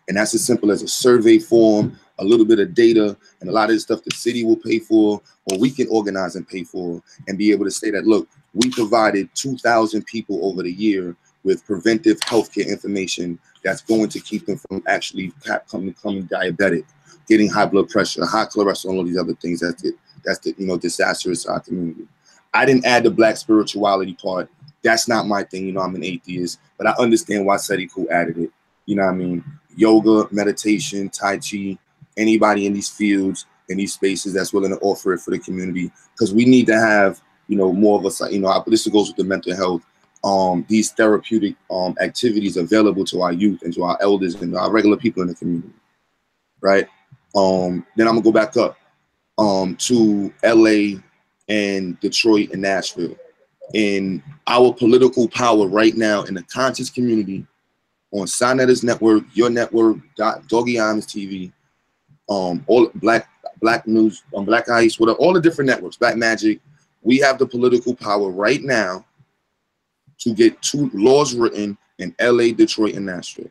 And that's as simple as a survey form, a little bit of data, and a lot of the stuff the city will pay for, or we can organize and pay for, and be able to say that, look, we provided 2,000 people over the year with preventive healthcare information that's going to keep them from actually becoming diabetic, getting high blood pressure, high cholesterol, all these other things. That's the disastrous to our community. I didn't add the Black spirituality part. That's not my thing. I'm an atheist, but I understand why Sadiku added it. You know what I mean? Yoga, meditation, Tai Chi, anybody in these fields, in these spaces that's willing to offer it for the community, because we need to have, more of us, this goes with the mental health, these therapeutic activities available to our youth and to our elders and our regular people in the community, right? Then I'm gonna go back up to LA and Detroit and Nashville. In our political power right now in the conscious community, on Sinetta's network, your network, Doggy Diamond's TV, all Black News, Black Ice, whatever, all the different networks, Black Magic, we have the political power right now to get 2 laws written in LA, Detroit, and Nashville.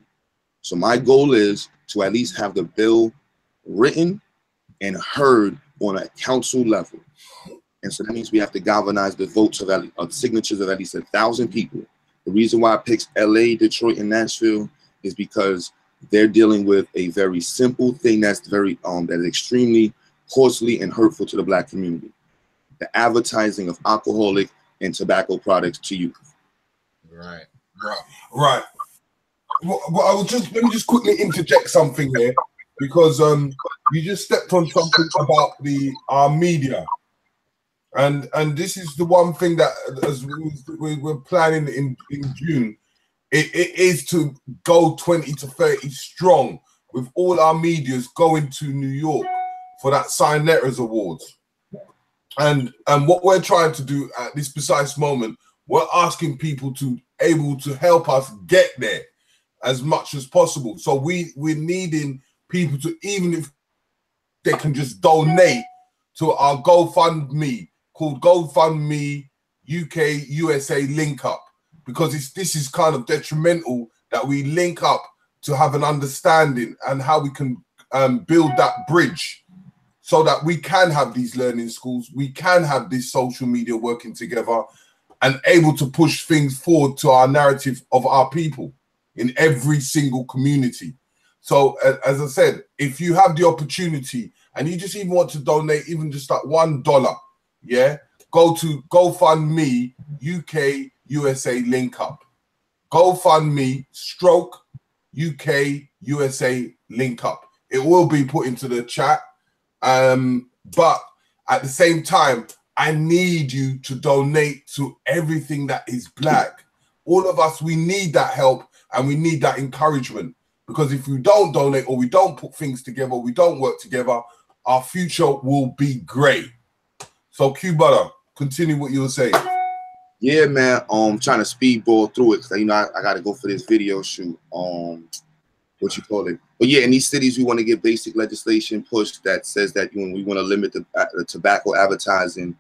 So my goal is to at least have the bill written and heard on a council level. And so that means we have to galvanize the votes of signatures of at least 1,000 people. The reason why I picked LA, Detroit, and Nashville is because they're dealing with a very simple thing that's very that is extremely costly and hurtful to the Black community: the advertising of alcoholic and tobacco products to youth. Right. Well, let me just quickly interject something here, because you just stepped on something about our media. And this is the one thing that, as we were planning in June, it is to go 20 to 30 strong with all our medias going to New York for that Signed Letters Awards. And what we're trying to do at this precise moment, we're asking people to able to help us get there as much as possible. So we're needing people to, even if they can just donate to our GoFundMe called GoFundMe UK USA Link Up, because this is kind of detrimental that we link up to have an understanding and how we can build that bridge so that we can have these learning schools, we can have this social media working together and able to push things forward to our narrative of our people in every single community. So as I said, if you have the opportunity and you just even want to donate even just like $1, yeah, go to GoFundMe UK USA Link Up. GoFundMe /UK USA Link Up. It will be put into the chat. But at the same time, I need you to donate to everything that is Black. All of us, we need that help and we need that encouragement, because if we don't donate or we don't put things together, we don't work together, our future will be great. So Q Butter, continue what you were saying. Yeah, man. Trying to speedball through it because you know I got to go for this video shoot. What you call it? But yeah, in these cities, we want to get basic legislation pushed that says that we want to limit the tobacco advertising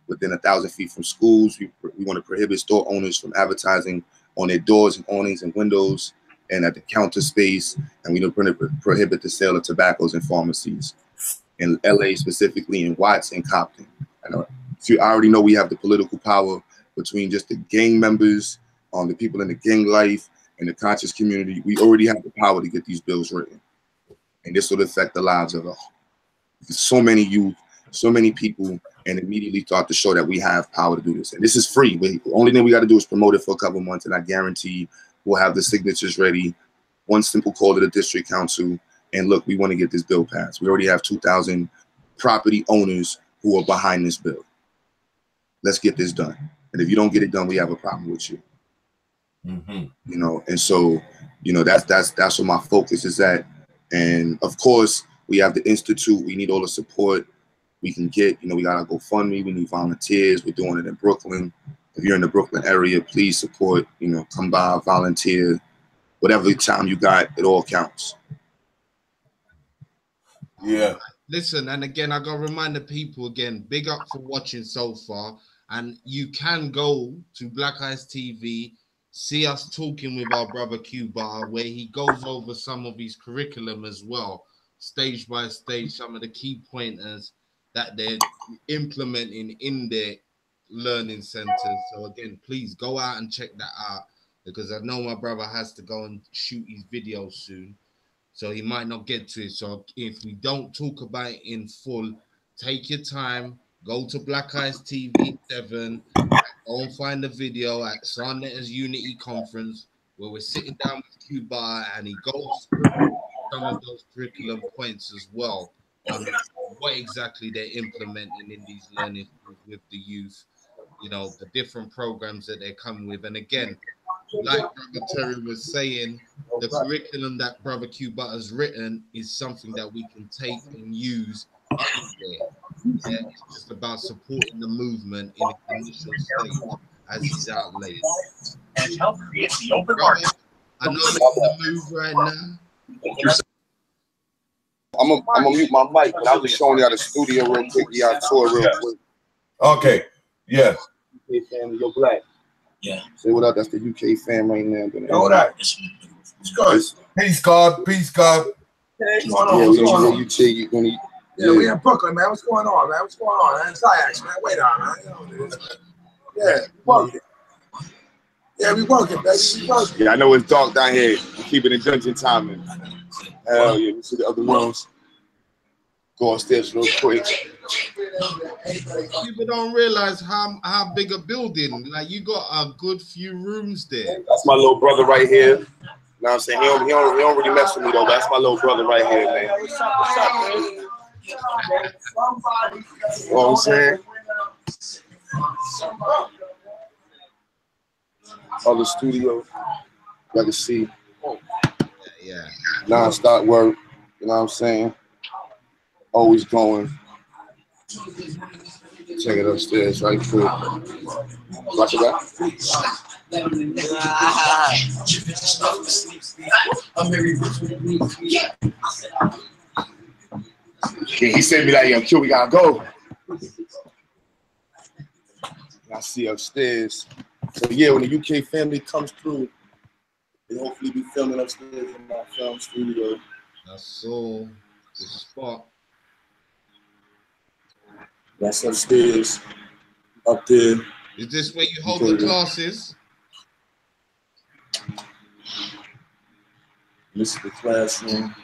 within 1,000 feet from schools. We want to prohibit store owners from advertising on their doors and awnings and windows and at the counter space. And we don't prohibit the sale of tobaccos in pharmacies in LA, specifically in Watts and Compton. I already know we have the political power between just the gang members, the people in the gang life, and the conscious community. We already have the power to get these bills written. And this will affect the lives of so many youth, so many people, and immediately start to show that we have power to do this. And this is free. The only thing we got to do is promote it for a couple months, and I guarantee we'll have the signatures ready. One simple call to the district council, and look, we want to get this bill passed. We already have 2,000 property owners who are behind this bill. Let's get this done. And if you don't get it done, we have a problem with you. You know, and so, you know, that's where my focus is at. And of course, we have the Institute. We need all the support we can get. You know, we got to GoFundMe. We need volunteers. We're doing it in Brooklyn. If you're in the Brooklyn area, please support. You know, come by, volunteer. Whatever time you got, it all counts. Yeah. Listen, and again, I got to remind the people again, big up for watching so far. And you can go to Black Eyes TV, see us talking with our brother Q Bar, where he goes over some of his curriculum as well, stage by stage, some of the key pointers that they're implementing in their learning centers. So again, please go out and check that out, because I know my brother has to go and shoot his video soon, so he might not get to it. So if we don't talk about it in full, take your time, go to Black Eyes TV 7, go and find the video at Signed Letters Unity Conference, where we're sitting down with Q-Bar and he goes through some of those curriculum points as well on what exactly they're implementing in these learning with the youth, you know, the different programs that they're coming with. And again, like Brother Terry was saying, the curriculum that Brother Q-Bar has written is something that we can take and use anywhere. Yeah, it's just about supporting the movement in its initial stage as he's outlaid. And help create the open market. I know you're in the move right now. I'm gonna mute my mic, but I was just showing you out the studio real quick. Yeah, I tour real quick. Okay. Yeah. UK family, you're Black. Yeah. Say what up. That's the UK fam right now. Yo, what up? It's good. Peace, God. Peace, God. Hey, what's going on? What's going on? Yeah, we in Brooklyn, man. What's going on, man? What's going on? Man, it's Ajax, man. Wait on, man. You know what it is. Yeah, we working. Yeah, we working, baby. We working. Yeah, I know it's dark down here. We keep it in dungeon timing. Hell yeah, we see the other rooms. Go upstairs real quick. People don't realize how big a building. Like, you got a good few rooms there. That's my little brother right here. You know what I'm saying? He don't really mess with me though. That's my little brother right here, man. You know what I'm saying? Other studio, like I see. Yeah. Non-stop work, you know what I'm saying? Always going. Check it upstairs right quick. Watch it out. Yeah, he said me that, yo, Q, we gotta go. I see upstairs. So yeah, when the UK family comes through, they hopefully be filming upstairs in my film studio. That's all the spot. That's upstairs. Up there. Is this where you hold the classes? This is the classroom.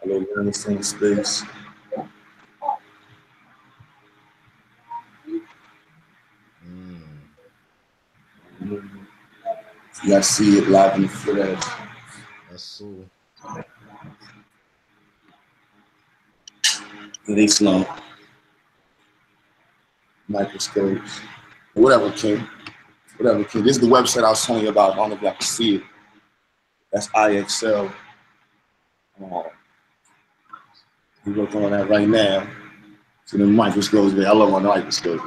A little learning center space. You guys see it live in the flesh. That's all. It ain't slow. Microscopes. Whatever, King. Whatever, King. This is the website I was telling you about. I don't know if y'all can see it. That's IXL. We're working on that right now. So the microscopes, I love my microscope.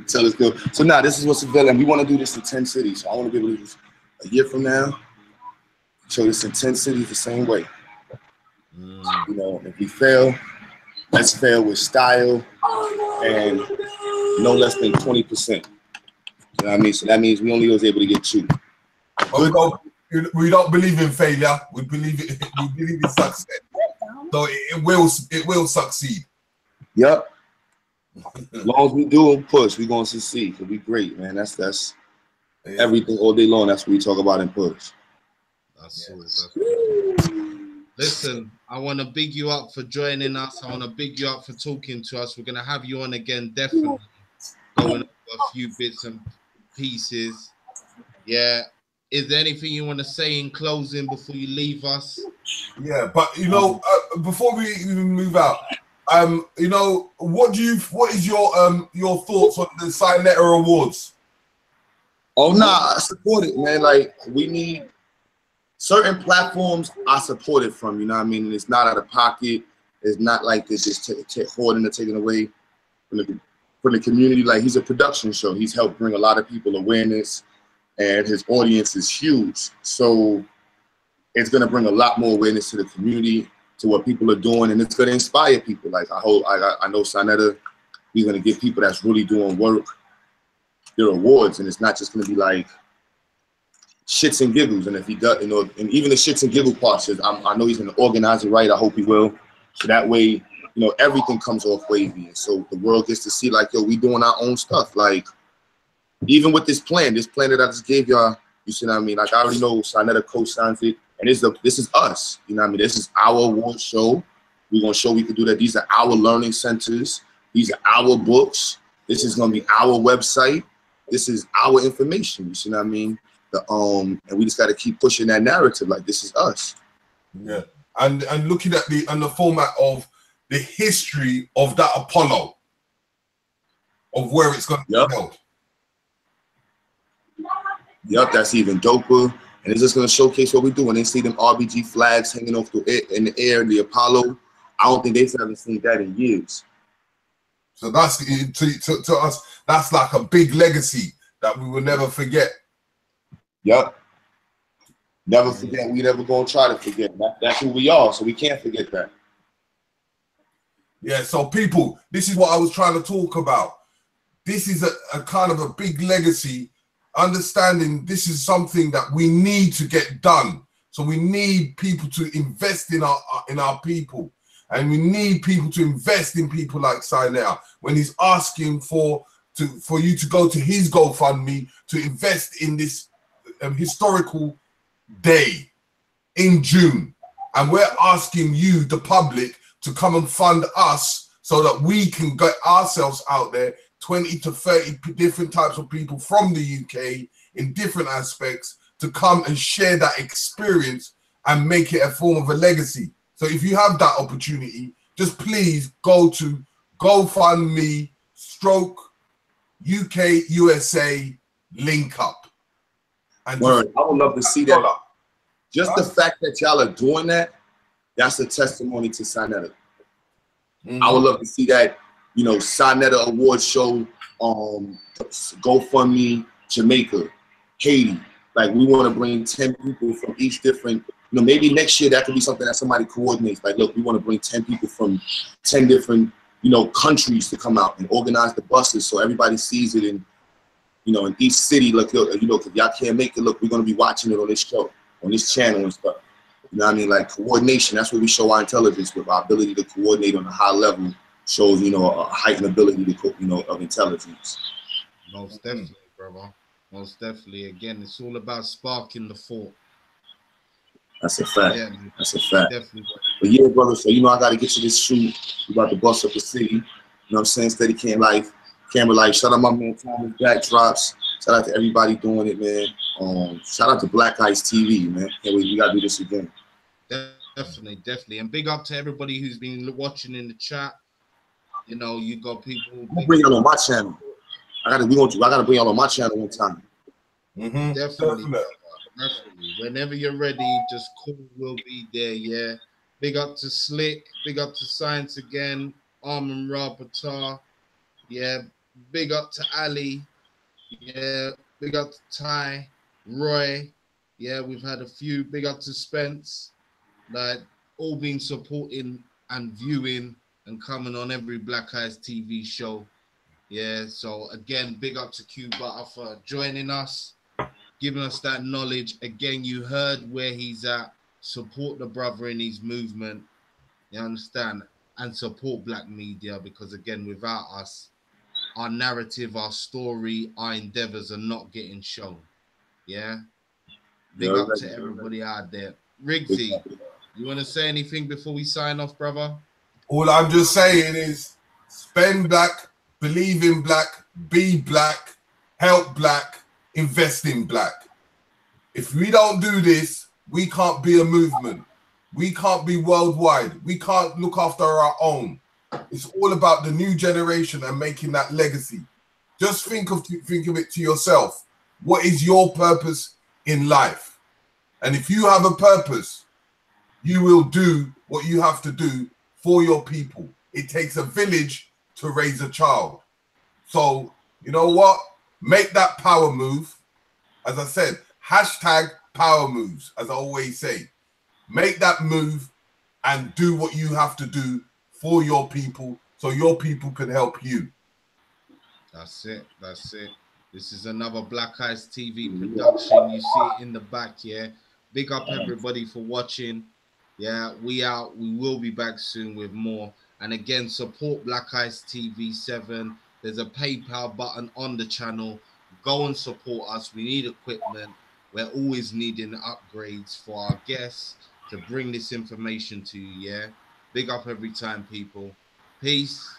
Telescope. So now this is what's available. We want to do this in 10 cities. So I want to be able to do this a year from now. Show this in 10 cities the same way. You know, if we fail, let's fail with style and no less than 20%. You know what I mean? So that means we only was able to get 2. We don't believe in failure. We believe in success. So it will succeed. Yep. As long as we do and push, we're gonna succeed. It'll be great, man. That's everything all day long. That's what we talk about and push. That's all. Listen, I want to big you up for joining us. I want to big you up for talking to us. We're gonna have you on again, definitely. Going over a few bits and pieces. Yeah. Is there anything you want to say in closing before you leave us? Yeah, but you know, before we even move out, you know, what is your thoughts on the Sinetta Awards? Oh no, I support it, man. Like we need certain platforms I support it from, you know what I mean? And it's not out of pocket. It's not like it's just hoarding or taking away from the community. Like he's a production show. He's helped bring a lot of people awareness. And his audience is huge. So it's going to bring a lot more awareness to the community, to what people are doing, and it's going to inspire people. Like I know Sinetta, he's going to give people that's really doing work their awards, and it's not just going to be like shits and giggles. And if he does, you know, and even the shits and giggle parts, I know he's going to organize it right. I hope he will. So that way, you know, everything comes off wavy. And so the world gets to see like, yo, we doing our own stuff. Like, even with this plan that I just gave y'all, you see what I mean? Like I already know Sinetta co-signs it, and this is us. You know what I mean? This is our award show. We're gonna show we can do that. These are our learning centers. These are our books. This is gonna be our website. This is our information. You see what I mean? And we just gotta keep pushing that narrative. Like this is us. Yeah, and looking at the format of the history of that Apollo, of where it's gonna be held. Yep, that's even doper. And it's just going to showcase what we do. When they see them RBG flags hanging off in the air, the Apollo, I don't think they've ever seen that in years. So that's, to us, that's like a big legacy that we will never forget. Yep. Never forget. We never going to try to forget. That's who we are, so we can't forget that. Yeah, so people, this is what I was trying to talk about. This is a kind of a big legacy. Understanding this is something that we need to get done. So we need people to invest in our people, and we need people to invest in people like Sinetta. When he's asking for you to go to his GoFundMe to invest in this historical day in June, and we're asking you, the public, to come and fund us so that we can get ourselves out there. 20 to 30 different types of people from the UK in different aspects to come and share that experience and make it a form of a legacy. So if you have that opportunity, just please go to GoFundMe UK, USA link up. And Word. I would love to see that. Just the fact that y'all are doing that, that's a testimony to Sinetta. I would love to see that, you know, Sinetta Award Show, GoFundMe, Jamaica, Haiti. Like, we want to bring 10 people from each different, you know, maybe next year that could be something that somebody coordinates. Like, look, we want to bring 10 people from 10 different, you know, countries to come out and organize the buses so everybody sees it in, you know, in each city. Look, you know, if y'all can't make it, look, we're going to be watching it on this show, on this channel and stuff. You know what I mean? Like, coordination, that's what we show our intelligence with. Our ability to coordinate on a high level shows, you know, a heightened ability to, you know, of intelligence. Most definitely, brother. Most definitely. Again, it's all about sparking the thought. That's a fact. Yeah, that's a fact. Definitely. But yeah, brother, so, you know, I got to get to this shoot. We about to bust up the city. You know what I'm saying? Steady camera life. Shout out my man Thomas Backdrops. Shout out to everybody doing it, man. Shout out to Black Ice TV, man. Can't wait. We got to do this again. Definitely. And big up to everybody who's been watching in the chat. You know, you got people. I'll bring y'all on my channel. I gotta bring y'all on my channel one time. Definitely. Whenever you're ready, just call. We'll be there. Yeah. Big up to Slick. Big up to Science again. Armin Ra Patar. Yeah. Big up to Ali. Yeah. Big up to Ty. Roy. Yeah. We've had a few. Big up to Spence. Like, all been supporting and viewing and coming on every Black Eyes TV show. Yeah, so again, big up to Q Butter for joining us, giving us that knowledge. Again, you heard where he's at. Support the brother in his movement. You understand? And support Black media, because again, without us, our narrative, our story, our endeavors are not getting shown. Yeah? Big up to everybody out there. Rigsy, you want to say anything before we sign off, brother? All I'm just saying is spend black, believe in black, be black, help black, invest in black. If we don't do this, we can't be a movement. We can't be worldwide. We can't look after our own. It's all about the new generation and making that legacy. Just think of it to yourself. What is your purpose in life? And if you have a purpose, you will do what you have to do for your people. It takes a village to raise a child. So, you know what? Make that power move. As I said, hashtag power moves, as I always say. Make that move and do what you have to do for your people so your people can help you. That's it. That's it. This is another Black Eyes TV production. You see it in the back, yeah? Big up everybody for watching. Yeah, we out. We will be back soon with more. And again, support Black Eyes TV 7. There's a PayPal button on the channel. Go and support us. We need equipment. We're always needing upgrades for our guests to bring this information to you, yeah? Big up every time, people. Peace.